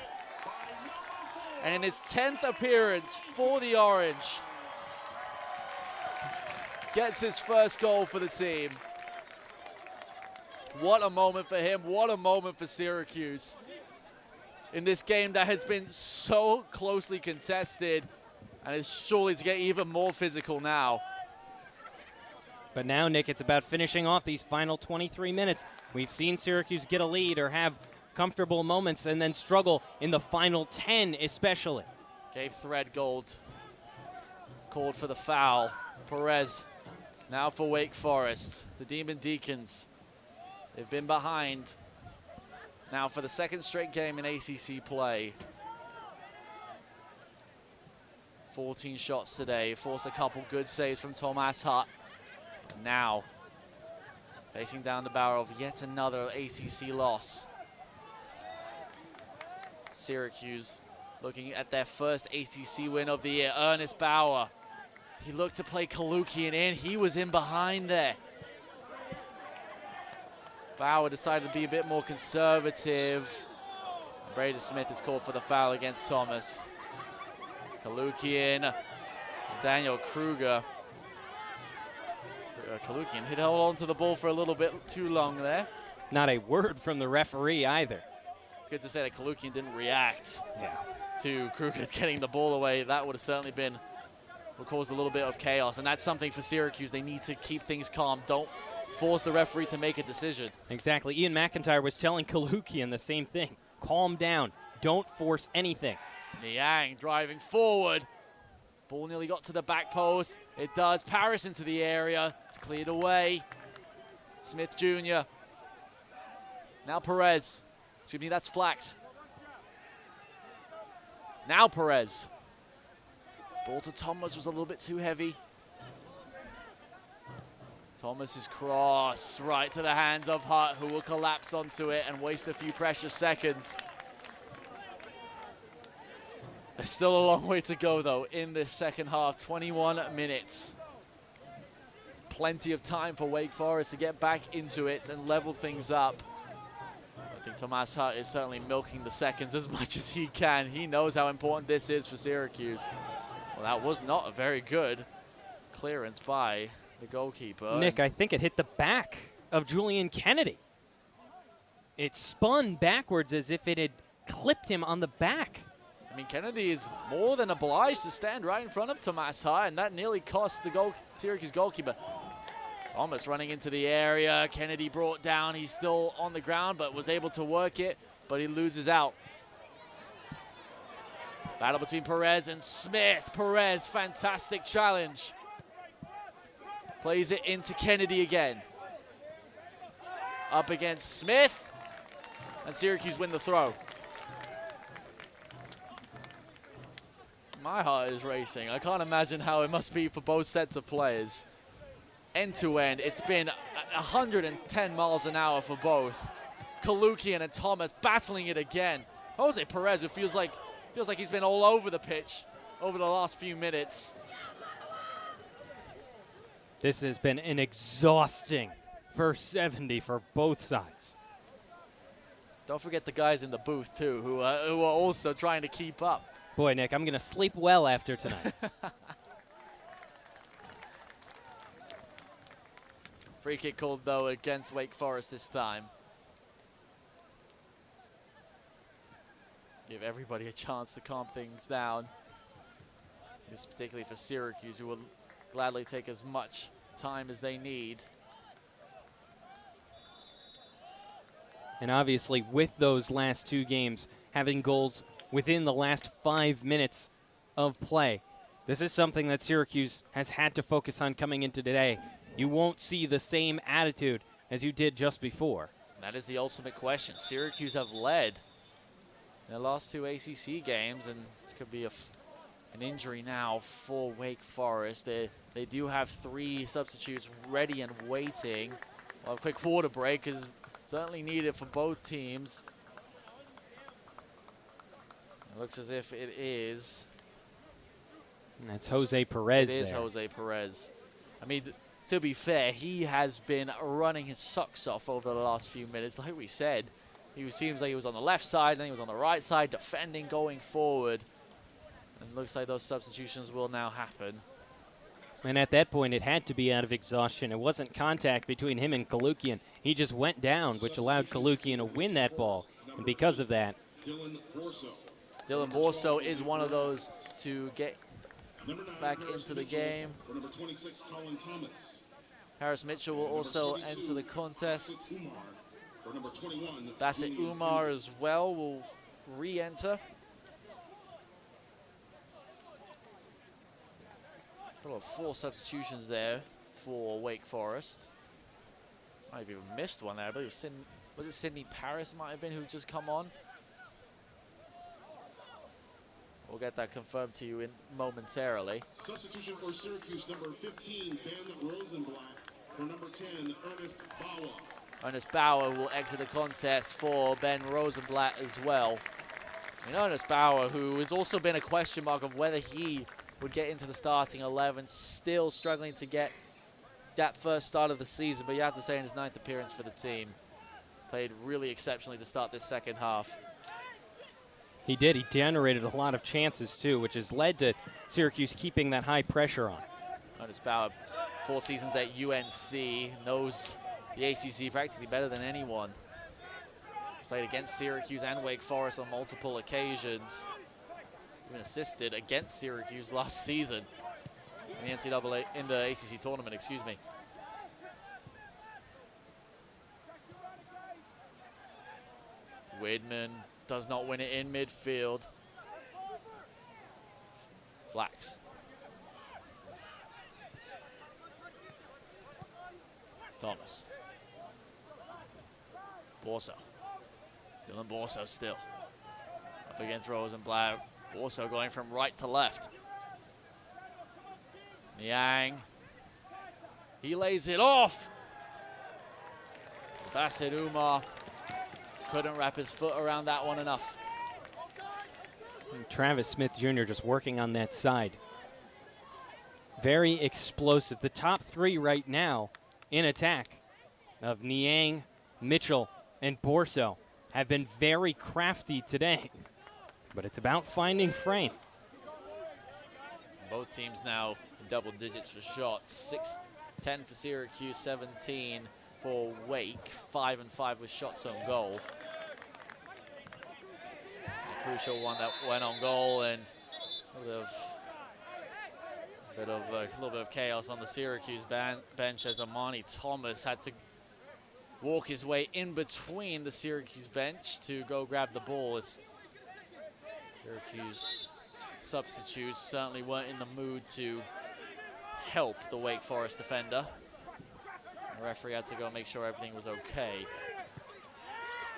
And in his 10th appearance for the Orange, gets his first goal for the team. What a moment for him. What a moment for Syracuse. In this game that has been so closely contested and is surely to get even more physical now.
But now, Nick, it's about finishing off these final 23 minutes. We've seen Syracuse get a lead or have moments and then struggle in the final 10 especially.
Gabe Threadgold called for the foul. Perez now for Wake Forest. The Demon Deacons, they've been behind now for the second straight game in ACC play. 14 shots today, forced a couple good saves from Tomas Hutt. Now, facing down the barrel of yet another ACC loss. Syracuse looking at their first ACC win of the year. Ernest Bauer, he looked to play Kalukian in. He was in behind there. Bauer decided to be a bit more conservative. Brady Smith is called for the foul against Thomas. Kalukian, Daniel Kruger. Kalukian, he'd hold on to the ball for a little bit too long there.
Not a word from the referee either.
It's good to say that Kalukian didn't react to Kruger getting the ball away. That would have certainly would cause a little bit of chaos, and that's something for Syracuse. They need to keep things calm. Don't force the referee to make a decision.
Exactly. Ian McIntyre was telling Kalukian the same thing. Calm down. Don't force anything.
Niang driving forward. Ball nearly got to the back post. It does. Paris into the area. It's cleared away. Smith Jr. Now Perez. Excuse me, that's Flax. Now Perez. This ball to Thomas was a little bit too heavy. Thomas's cross right to the hands of Hutt, who will collapse onto it and waste a few precious seconds. There's still a long way to go, though, in this second half. 21 minutes. Plenty of time for Wake Forest to get back into it and level things up. I think Tomas Hutt is certainly milking the seconds as much as he can. He knows how important this is for Syracuse. Well, that was not a very good clearance by the goalkeeper.
Nick, I think it hit the back of Julian Kennedy. It spun backwards as if it had clipped him on the back.
I mean, Kennedy is more than obliged to stand right in front of Tomas Hutt, and that nearly cost the Syracuse goalkeeper. Thomas running into the area. Kennedy brought down. He's still on the ground, but was able to work it, but he loses out. Battle between Perez and Smith. Perez, fantastic challenge. Plays it into Kennedy again. Up against Smith. And Syracuse win the throw. My heart is racing. I can't imagine how it must be for both sets of players. End to end, it's been 110 miles an hour for both. Kalukian and Thomas battling it again. Jose Perez, who feels like he's been all over the pitch over the last few minutes.
This has been an exhausting first 70 for both sides.
Don't forget the guys in the booth, too, who are also trying to keep up.
Boy, Nick, I'm going to sleep well after tonight.
Free kick called, though, against Wake Forest this time. Give everybody a chance to calm things down. This particularly for Syracuse, who will gladly take as much time as they need.
And obviously, with those last two games, having goals within the last 5 minutes of play, this is something that Syracuse has had to focus on coming into today. You won't see the same attitude as you did just before.
That is the ultimate question. Syracuse have led their last two ACC games, and this could be an injury now for Wake Forest. They do have 3 substitutes ready and waiting. Well, a quick water break is certainly needed for both teams. It looks as if it is.
And that's Jose Perez there.
It is Jose Perez. I mean, to be fair, he has been running his socks off over the last few minutes. Like we said, he seems like he was on the left side, then he was on the right side, defending, going forward. And looks like those substitutions will now happen.
And at that point, it had to be out of exhaustion. It wasn't contact between him and Kalukian. He just went down, which allowed Kalukian to win that ball. And because of that,
Dylan Borso is one of those to get back into the game. Harris Mitchell will also enter the contest. Bassett Umar as well will re-enter. Total of 4 substitutions there for Wake Forest. Might have even missed one there. I believe was it Sydney Paris might have been who just come on? We'll get that confirmed to you momentarily.
Substitution for Syracuse, number 15, Ben Rosenblatt. For number 10, Ernest Bauer.
Ernest Bauer will exit the contest for Ben Rosenblatt as well. And Ernest Bauer, who has also been a question mark of whether he would get into the starting 11, still struggling to get that first start of the season, but you have to say in his 9th appearance for the team, played really exceptionally to start this second half.
he did. He generated a lot of chances, too, which has led to Syracuse keeping that high pressure on.
Ernest Bauer, 4 seasons at UNC, knows the ACC practically better than anyone. He's played against Syracuse and Wake Forest on multiple occasions. Even assisted against Syracuse last season in the NCAA, in the ACC tournament, excuse me. Widman does not win it in midfield. Flax. Thomas. Borso. Dylan Borso still. Up against Rosenblatt. Borso going from right to left. Niang. He lays it off. Bassett Umar couldn't wrap his foot around that one enough.
And Travis Smith Jr. just working on that side. Very explosive. The top 3 right now in attack of Niang, Mitchell, and Borso have been very crafty today. But it's about finding frame.
Both teams now in double digits for shots. 6-10 for Syracuse, 17 for Wake. 5 and 5 with shots on goal. A crucial one that went on goal, and a little bit of chaos on the Syracuse bench as Amani Thomas had to walk his way in between the Syracuse bench to go grab the ball, as Syracuse substitutes certainly weren't in the mood to help the Wake Forest defender. The referee had to go make sure everything was okay.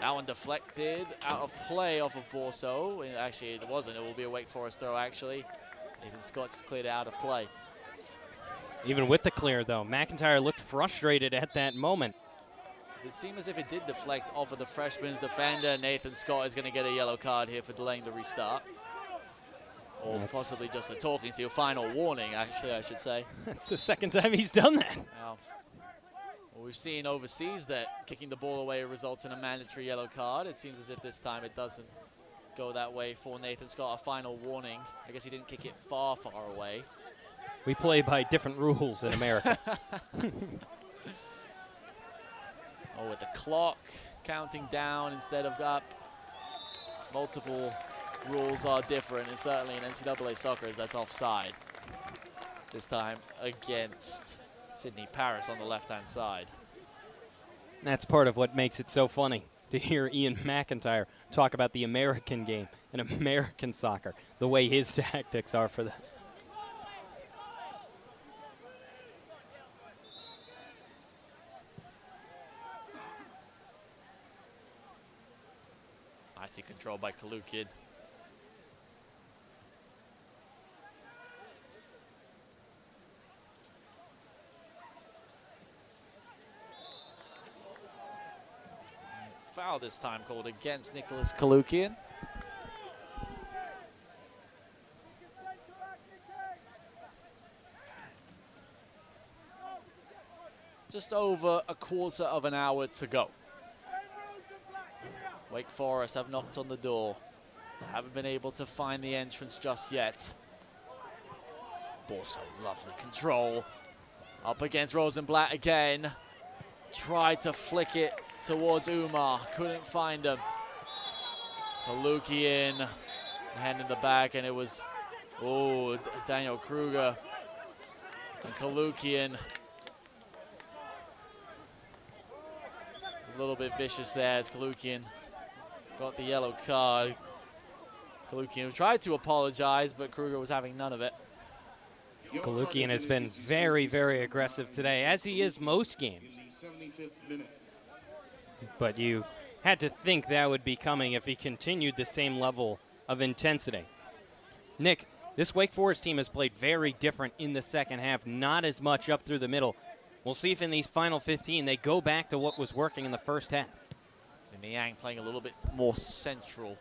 That one deflected out of play off of Borso. Actually, it wasn't. It will be a Wake Forest throw, actually. Nathan Scott just cleared it out of play.
Even with the clear, though, McIntyre looked frustrated at that moment.
It seemed as if it did deflect off of the freshman's defender. Nathan Scott is going to get a yellow card here for delaying the restart. Or possibly just a talking to, a final warning, actually, I should say.
That's the second time he's done that.
Now, well, we've seen overseas that kicking the ball away results in a mandatory yellow card. It seems as if this time it doesn't go that way for Nathan Scott. A final warning. I guess he didn't kick it far, far away.
We play by different rules in America.
Oh, with the clock counting down instead of up. Multiple rules are different, and certainly in NCAA soccer, that's offside. This time against Sydney Paris on the left-hand side.
That's part of what makes it so funny to hear Ian McIntyre talk about the American game and American soccer, the way his tactics are for this.
Nicely controlled by Kalukid. Foul this time called against Nicholas Kalookian. Just over a quarter of an hour to go. Wake Forest have knocked on the door. Haven't been able to find the entrance just yet. Borso, lovely control. Up against Rosenblatt again. Tried to flick it towards Umar, couldn't find him. Kalookian, hand in the back, and it was, Daniel Kruger and Kalookian. A little bit vicious there as Kalookian got the yellow card. Kalookian tried to apologize, but Kruger was having none of it.
Kalookian has been very, very aggressive today, as he is most games. But you had to think that would be coming if he continued the same level of intensity. Nick, this Wake Forest team has played very different in the second half, not as much up through the middle. We'll see if in these final 15 they go back to what was working in the first half.
Niang playing a little bit more central,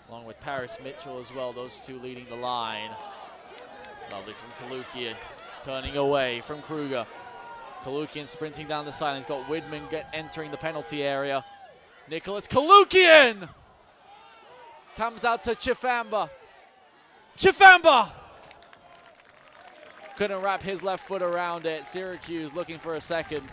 along with Paris Mitchell as well, those two leading the line. Lovely from Kalookian, turning away from Kruger. Kalookian sprinting down the sideline. He's got Widman entering the penalty area. Nicholas Kalookian comes out to Chifamba. Chifamba! Couldn't wrap his left foot around it. Syracuse looking for a second.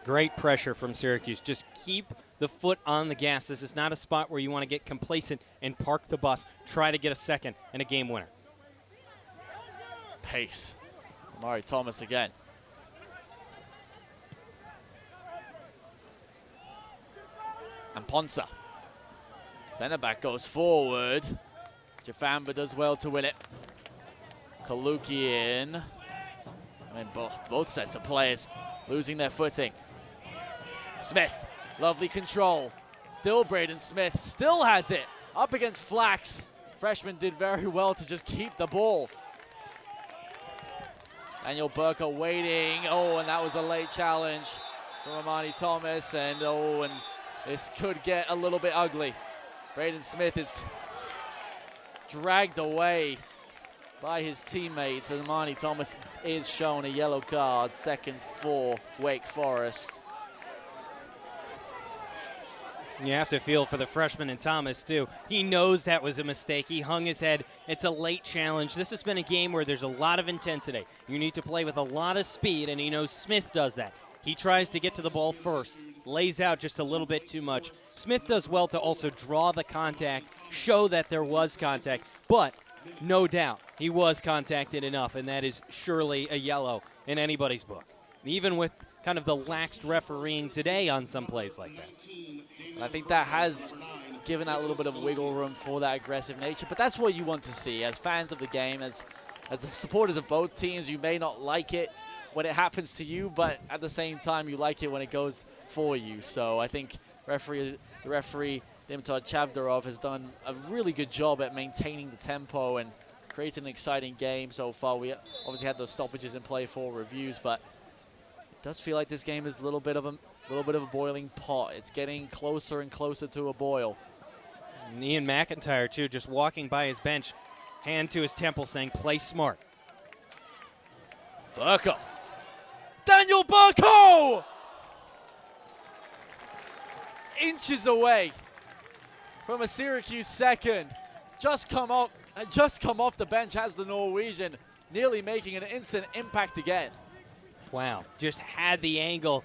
Great pressure from Syracuse. Just keep the foot on the gas. This is not a spot where you want to get complacent and park the bus. Try to get a second and a game winner.
Pace. Amari Thomas again. And Ponsa. Center back goes forward. Chifamba does well to win it. Kalookian. I mean, both sets of players losing their footing. Smith, lovely control. Still Braden Smith, still has it. Up against Flax. Freshman did very well to just keep the ball. Daniel Burka waiting. Oh, and that was a late challenge from Amani Thomas. And this could get a little bit ugly. Braden Smith is dragged away by his teammates. And Amani Thomas is shown a yellow card, second for Wake Forest.
You have to feel for the freshman and Thomas, too. He knows that was a mistake. He hung his head. It's a late challenge. This has been a game where there's a lot of intensity. You need to play with a lot of speed, and he knows Smith does that. He tries to get to the ball first, lays out just a little bit too much. Smith does well to also draw the contact, show that there was contact, but no doubt he was contacted enough, and that is surely a yellow in anybody's book, even with kind of the laxed refereeing today on some plays like that.
I think that has given that little bit of wiggle room for that aggressive nature. But that's what you want to see as fans of the game, as supporters of both teams. You may not like it when it happens to you, but at the same time, you like it when it goes for you. So I think the referee, Dimitar Chavdarov, has done a really good job at maintaining the tempo and creating an exciting game so far. We obviously had those stoppages in play for reviews, but it does feel like this game is a little bit of a boiling pot. It's getting closer and closer to a boil.
And Ian McIntyre, too, just walking by his bench, hand to his temple saying, play smart.
Burko. Daniel Burko! Inches away from a Syracuse second. Just come off the bench has the Norwegian, nearly making an instant impact again.
Wow, just had the angle.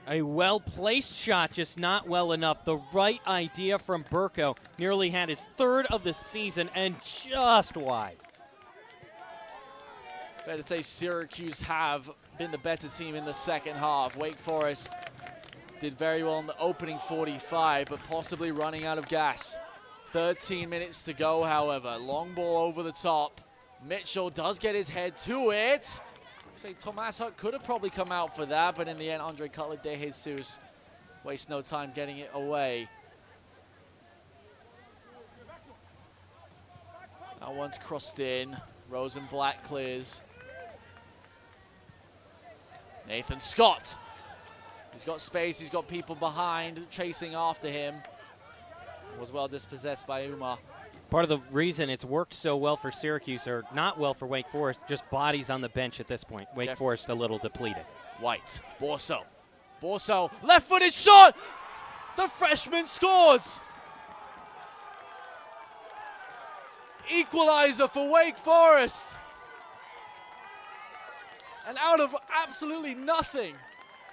A well-placed shot, just not well enough. The right idea from Burko. Nearly had his third of the season and just wide.
Fair to say Syracuse have been the better team in the second half. Wake Forest did very well in the opening 45, but possibly running out of gas. 13 minutes to go, however. Long ball over the top. Mitchell does get his head to it. Say Tomas Hutt could have probably come out for that, but in the end, Andre Cutler de Jesus wastes no time getting it away. That one's crossed in. Rosenblatt clears. Nathan Scott. He's got space, he's got people behind, chasing after him. Was well dispossessed by Umar.
Part of the reason it's worked so well for Syracuse, or not well for Wake Forest, just bodies on the bench at this point. Wake Forest a little depleted.
White, Borso. Borso, left-footed shot! The freshman scores! Equalizer for Wake Forest. And out of absolutely nothing,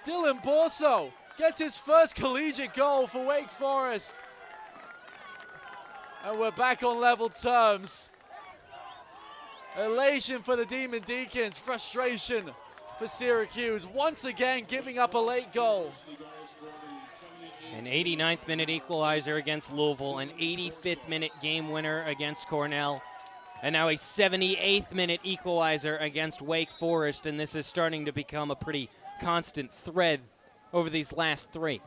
Dylan Borso gets his first collegiate goal for Wake Forest. And we're back on level terms. Elation for the Demon Deacons, frustration for Syracuse, once again giving up a late goal.
An 89th minute equalizer against Louisville, an 85th minute game winner against Cornell, and now a 78th minute equalizer against Wake Forest, and this is starting to become a pretty constant thread over these last three.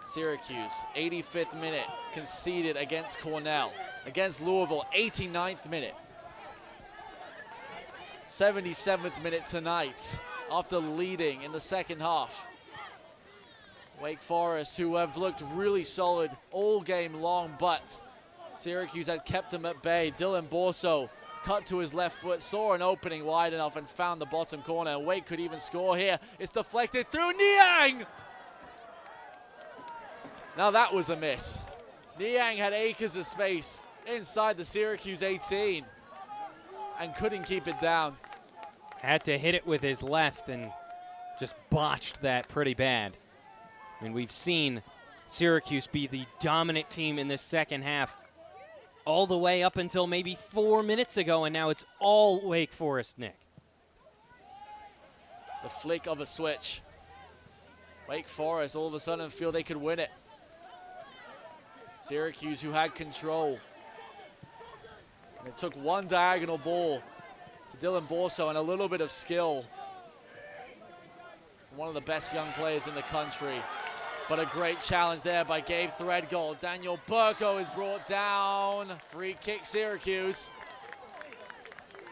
Syracuse, 85th minute, conceded against Cornell. Against Louisville, 89th minute. 77th minute tonight, after leading in the second half. Wake Forest, who have looked really solid all game long, but Syracuse had kept them at bay. Dylan Borso cut to his left foot, saw an opening wide enough and found the bottom corner. Wake could even score here. It's deflected through Niang! Now that was a miss. Niang had acres of space inside the Syracuse 18 and couldn't keep it down.
Had to hit it with his left and just botched that pretty bad. I mean, we've seen Syracuse be the dominant team in this second half all the way up until maybe 4 minutes ago, and now it's all Wake Forest, Nick.
The flick of a switch. Wake Forest all of a sudden feel they could win it. Syracuse, who had control. And it took one diagonal ball to Dylan Borso and a little bit of skill. One of the best young players in the country. But a great challenge there by Gabe Threadgold. Daniel Burko is brought down. Free kick, Syracuse.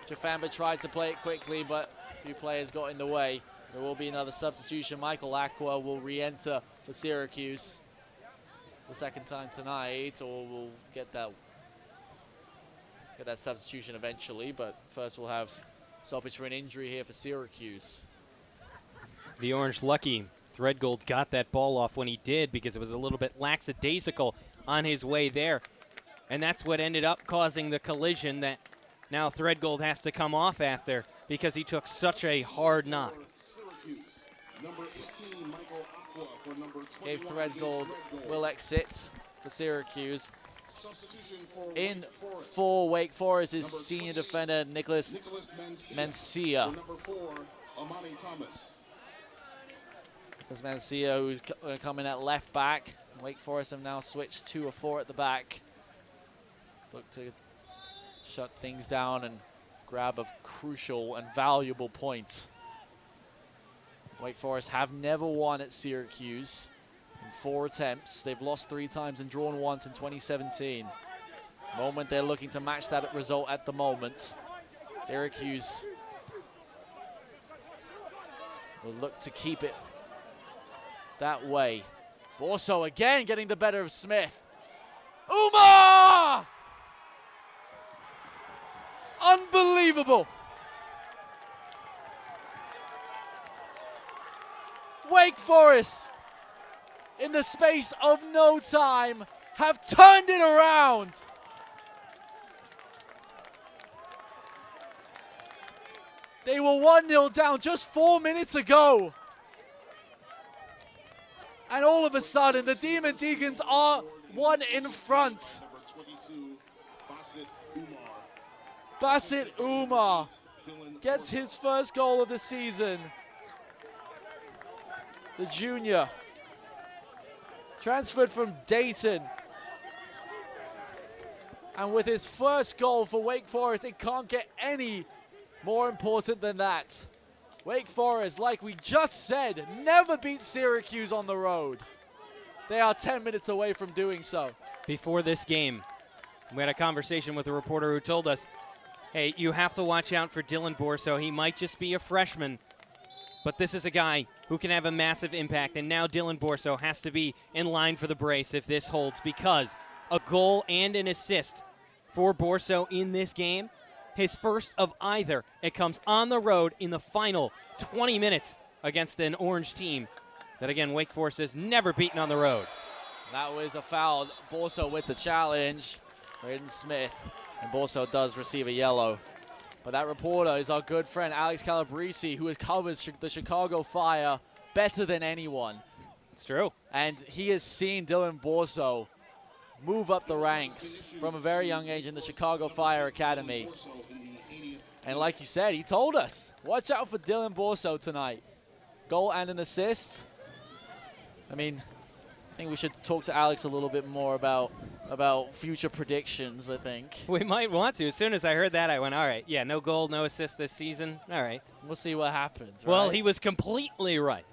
Jafamba tried to play it quickly, but a few players got in the way. There will be another substitution. Michael Aqua will re-enter for Syracuse the second time tonight, or we'll get that substitution eventually, but first we'll have stoppage for an injury here for Syracuse.
The Orange lucky. Threadgold got that ball off when he did because it was a little bit lackadaisical on his way there, and that's what ended up causing the collision that now Threadgold has to come off after because he took such a hard knock.
Gabe Threadgold will exit for Syracuse. In for Wake Forest is senior defender Nicholas Mencia. Nicholas Mencia, who's coming at left back. Wake Forest have now switched to a 4 at the back. Look to shut things down and grab a crucial and valuable point. Wake Forest have never won at Syracuse in 4 attempts. They've lost 3 times and drawn once in 2017. Moment they're looking to match that result at the moment. Syracuse will look to keep it that way. Borso again getting the better of Smith. Umar! Unbelievable. Wake Forest, in the space of no time, have turned it around. They were 1-0 down just 4 minutes ago. And all of a sudden, the Demon Deacons are 1 in front.
Number 22,
Basit Umar gets his first goal of the season. The junior, transferred from Dayton. And with his first goal for Wake Forest, it can't get any more important than that. Wake Forest, like we just said, never beat Syracuse on the road. They are 10 minutes away from doing so.
Before this game, we had a conversation with a reporter who told us, hey, you have to watch out for Dylan Borso. He might just be a freshman, but this is a guy who can have a massive impact. And now Dylan Borso has to be in line for the brace if this holds, because a goal and an assist for Borso in this game, his first of either. It comes on the road in the final 20 minutes against an orange team that, again, Wake Forest has never beaten on the road.
That was a foul. Borso with the challenge. Braden Smith. And Borso does receive a yellow. But that reporter is our good friend Alex Calabrese, who covers the Chicago Fire better than anyone.
It's true.
And he has seen Dylan Borso move up the ranks from a very young age in the Chicago Fire Academy. And like you said, he told us, watch out for Dylan Borso tonight. Goal and an assist. I mean, I think we should talk to Alex a little bit more about future predictions, I think.
We might want to. As soon as I heard that, I went, all right, yeah, no goal, no assist this season. All right.
We'll see what happens, right?
Well, he was completely right.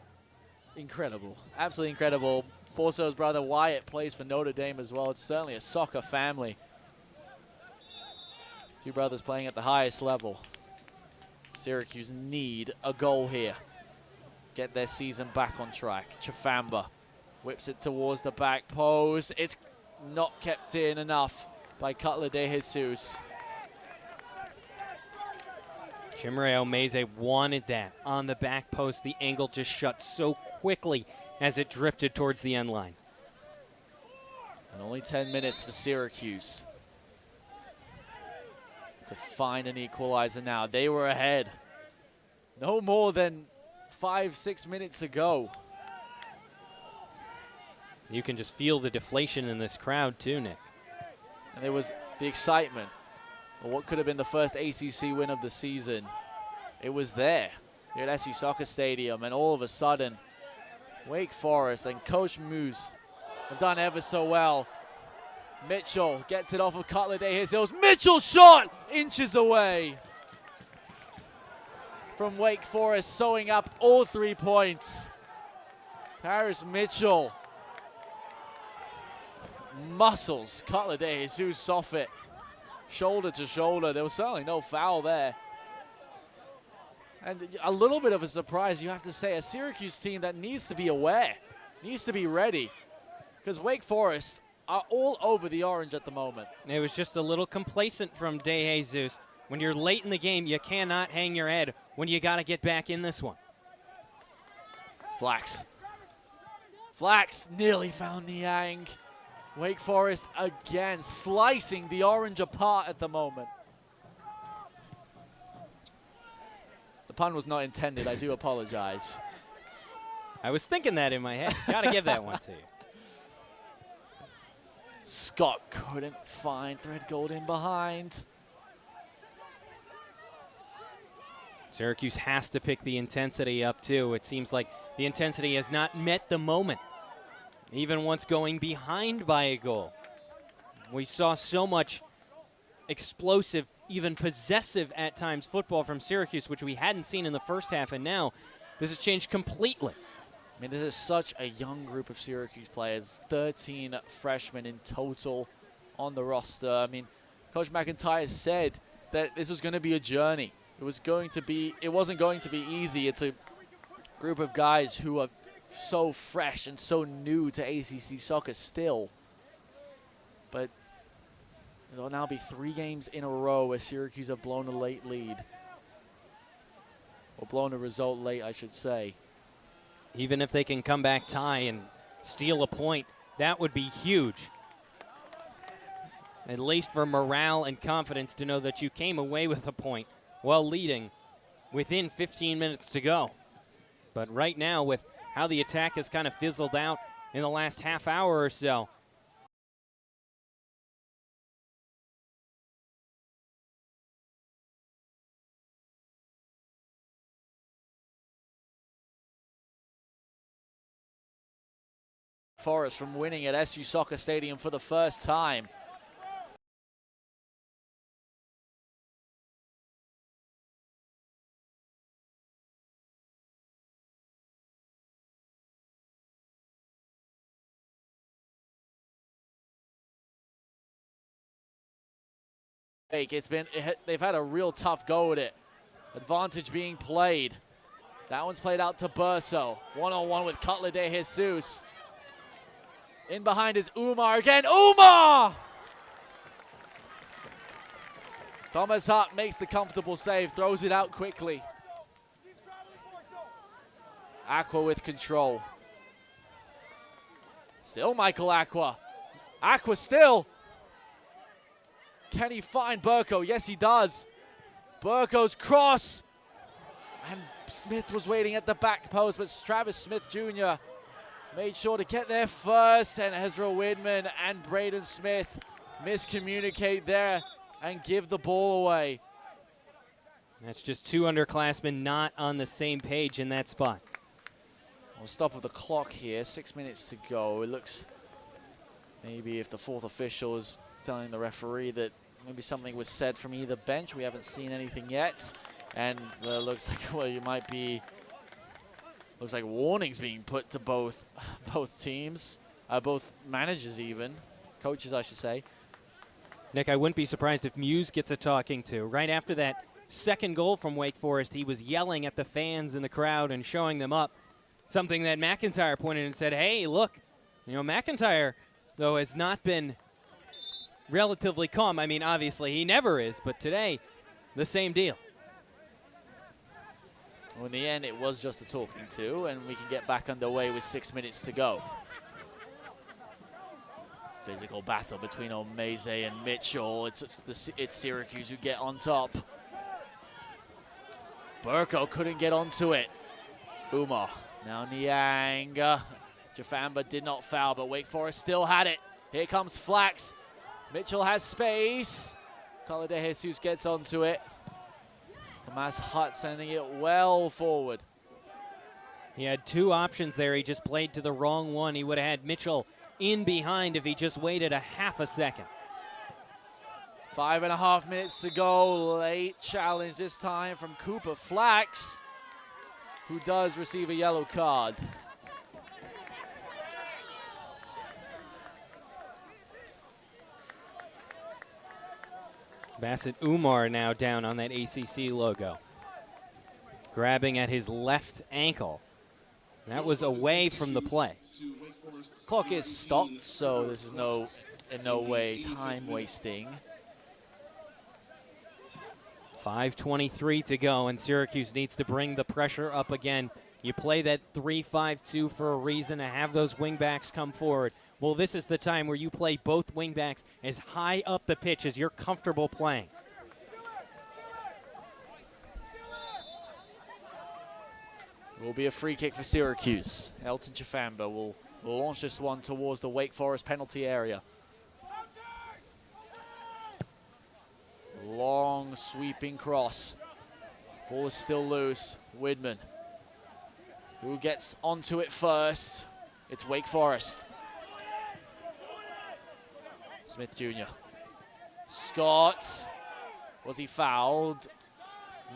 Incredible. Absolutely incredible. Borso's brother Wyatt plays for Notre Dame as well. It's certainly a soccer family. 2 brothers playing at the highest level. Syracuse need a goal here. Get their season back on track. Chafamba whips it towards the back post. It's not kept in enough by Cutler de Jesus.
Chimere Meze wanted that on the back post. The angle just shut so quickly as it drifted towards the end line.
And only 10 minutes for Syracuse to find an equalizer now. They were ahead no more than 5-6 minutes ago.
You can just feel the deflation in this crowd too, Nick.
And there was the excitement of what could have been the first ACC win of the season. It was there here at SC Soccer Stadium, and all of a sudden, Wake Forest and Coach Moose have done ever so well. Mitchell gets it off of Cutler de Jesus. Mitchell's shot inches away from Wake Forest, sewing up all 3 points. Paris Mitchell muscles Cutler de Jesus off it, shoulder to shoulder. There was certainly no foul there. And a little bit of a surprise, you have to say, a Syracuse team that needs to be aware, needs to be ready, because Wake Forest are all over the orange at the moment.
It was just a little complacent from De Jesus. When you're late in the game, you cannot hang your head when you got to get back in this one.
Flax nearly found Niang. Wake Forest again slicing the orange apart at the moment. The pun was not intended. I do apologize.
I was thinking that in my head. Got to give that one to you.
Scott couldn't find Threadgold in behind.
Syracuse has to pick the intensity up, too. It seems like the intensity has not met the moment. even once going behind by a goal. We saw so much explosive, even possessive at times football from Syracuse, which we hadn't seen in the first half, and now this has changed completely.
I mean, this is such a young group of Syracuse players, 13 freshmen in total on the roster. I mean, Coach McIntyre said that this was going to be a journey. It wasn't going to be easy. It's a group of guys who are so fresh and so new to ACC soccer still. But it'll now be 3 games in a row where Syracuse have blown a late lead. Or blown a result late, I should say.
Even if they can come back tie and steal a point, that would be huge. At least for morale and confidence to know that you came away with a point while leading within 15 minutes to go. But right now, with how the attack has kind of fizzled out in the last half hour or so,
Forest from winning at SU Soccer Stadium for the first time. They've had a real tough go at it. Advantage being played. That one's played out to Burso. One-on-one with Cutler de Jesus. In behind is Umar again. Umar! Thomas Hart makes the comfortable save, throws it out quickly. Aqua with control. Still Michael Aqua. Aqua still. Can he find Burko? Yes, he does. Burko's cross. And Smith was waiting at the back post, but Travis Smith Jr. made sure to get there first, and Ezra Widman and Braden Smith miscommunicate there and give the ball away.
that's just 2 underclassmen not on the same page in that spot.
We'll stop with the clock here, 6 minutes to go. It looks maybe if the 4th official is telling the referee that maybe something was said from either bench. We haven't seen anything yet. And looks like, well, you might be, looks like warnings being put to both teams, both managers even, coaches I should say.
Nick, I wouldn't be surprised if Muse gets a talking to. Right after that second goal from Wake Forest, he was yelling at the fans in the crowd and showing them up. Something that McIntyre pointed and said, hey, look, you know, McIntyre, though, has not been relatively calm. I mean, obviously he never is, but today, the same deal.
Well, in the end, it was just a talking to, and we can get back underway with 6 minutes to go. Physical battle between Omeze and Mitchell. It's Syracuse who get on top. Burko couldn't get onto it. Umar, now Niang. Jafamba did not foul, but Wake Forest still had it. Here comes Flax. Mitchell has space. Cala de Jesus gets onto it. Tomas Hutt sending it well forward.
He had 2 options there. He just played to the wrong one. He would have had Mitchell in behind if he just waited a half a second.
5.5 minutes to go. Late challenge this time from Cooper Flax, who does receive a yellow card.
Bassett Umar now down on that ACC logo. Grabbing at his left ankle. That was away from the play.
Clock is stopped, so this is in no way time wasting.
5:23 to go, and Syracuse needs to bring the pressure up again. You play that 3-5-2 for a reason, to have those wingbacks come forward. Well, this is the time where you play both wingbacks as high up the pitch as you're comfortable playing.
It will be a free kick for Syracuse. Elton Chafamba will launch this one towards the Wake Forest penalty area. Long sweeping cross. Ball is still loose. Widman, who gets onto it first. It's Wake Forest. Smith Jr. Scott. Was he fouled?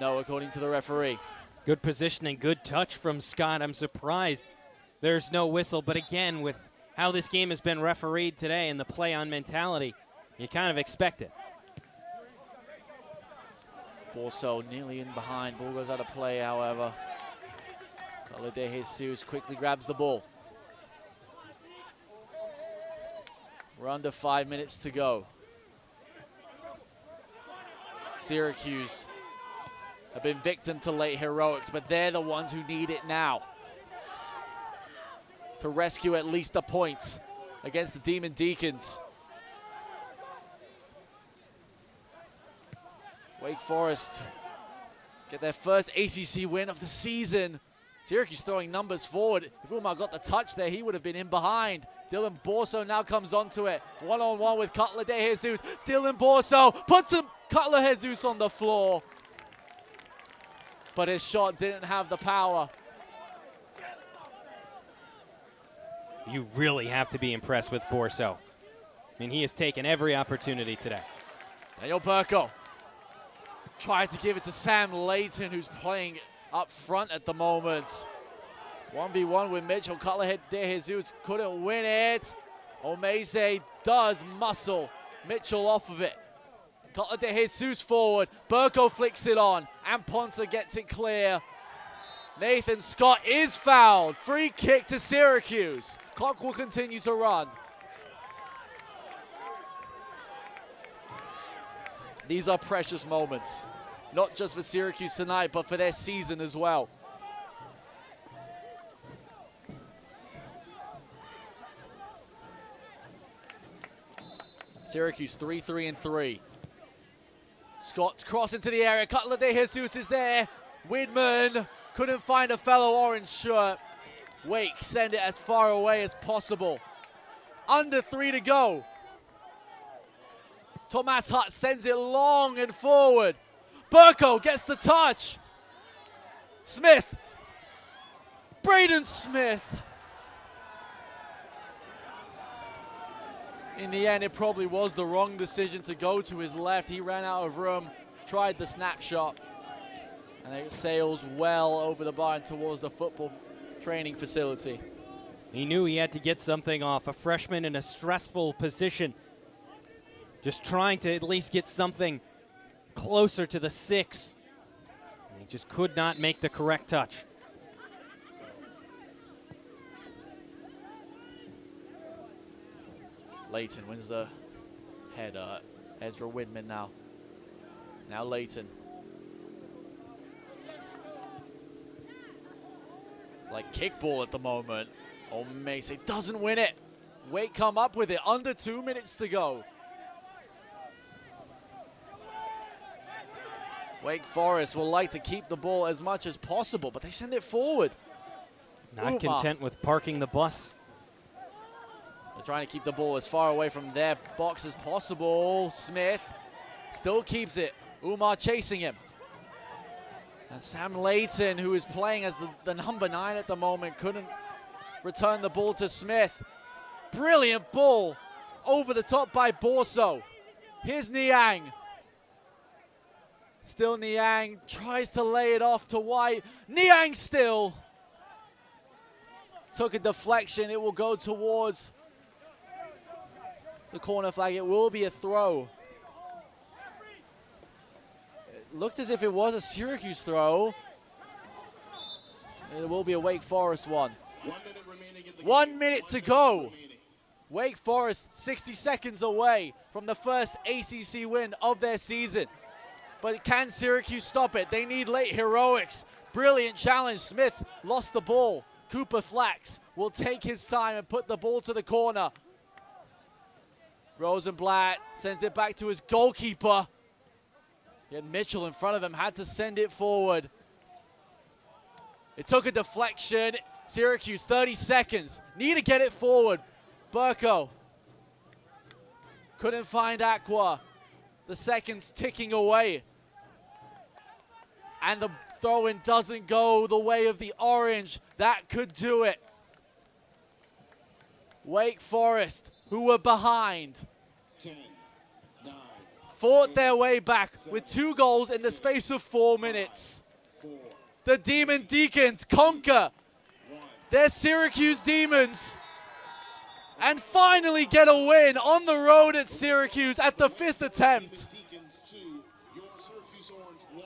No, according to the referee.
Good positioning, good touch from Scott. I'm surprised there's no whistle. But again, with how this game has been refereed today and the play-on mentality, you kind of expect it.
Borso nearly in behind. Ball goes out of play, however. De Jesus quickly grabs the ball. We're under 5 minutes to go. Syracuse have been victim to late heroics, but they're the ones who need it now to rescue at least a point against the Demon Deacons. Wake Forest get their first ACC win of the season. Syracuse throwing numbers forward. If Umar got the touch there, he would have been in behind. Dylan Borso now comes onto it. One-on-one with Cutler de Jesus. Dylan Borso puts Cutler Jesus on the floor. But his shot didn't have the power.
You really have to be impressed with Borso. I mean, he has taken every opportunity today.
Daniel Burko tried to give it to Sam Layton, who's playing up front at the moment. 1v1 with Mitchell. Cutler de Jesus couldn't win it. Omeze does muscle Mitchell off of it. Cutler de Jesus forward. Burko flicks it on. And Ponce gets it clear. Nathan Scott is fouled. Free kick to Syracuse. Clock will continue to run. These are precious moments. Not just for Syracuse tonight, but for their season as well. Syracuse 3-3-3. Scott's cross into the area. Cutler de Jesus is there. Widman couldn't find a fellow orange shirt. Wake send it as far away as possible. Under 3 to go. Tomas Hutt sends it long and forward. Burko gets the touch. Smith. Braden Smith. In the end, it probably was the wrong decision to go to his left. He ran out of room, tried the snapshot, and it sails well over the bar and towards the football training facility.
He knew he had to get something off. A freshman in a stressful position. Just trying to at least get something closer to the 6. He just could not make the correct touch.
Layton wins the header. Ezra Widman now. Now Layton. It's like kickball at the moment. Omese doesn't win it. Wake come up with it. Under 2 minutes to go. Wake Forest will like to keep the ball as much as possible, but they send it forward.
Not content with parking the bus.
They're trying to keep the ball as far away from their box as possible. Smith still keeps it. Umar chasing him. And Sam Layton, who is playing as the number 9 at the moment, couldn't return the ball to Smith. Brilliant ball over the top by Borso. Here's Niang. Still Niang tries to lay it off to White. Niang still took a deflection. It will go towards the corner flag. It will be a throw. It looked as if it was a Syracuse throw. It will be a Wake Forest one. 1 minute to go. Wake Forest 60 seconds away from the first ACC win of their season. But can Syracuse stop it? They need late heroics. Brilliant challenge. Smith lost the ball. Cooper Flax will take his time and put the ball to the corner. Rosenblatt sends it back to his goalkeeper. Yet Mitchell in front of him had to send it forward. It took a deflection. Syracuse 30 seconds. Need to get it forward. Burko couldn't find Aqua. The seconds ticking away. And the throw-in doesn't go the way of the orange. That could do it. Wake Forest, who were behind,
10, 9,
Fought their way back with 2 goals in the space of 4 minutes.
4,
The Demon Deacons conquer
1.
their Syracuse Demons and finally get a win on the road at Syracuse at the 5th attempt.
Deacons 2, your Syracuse Orange 1.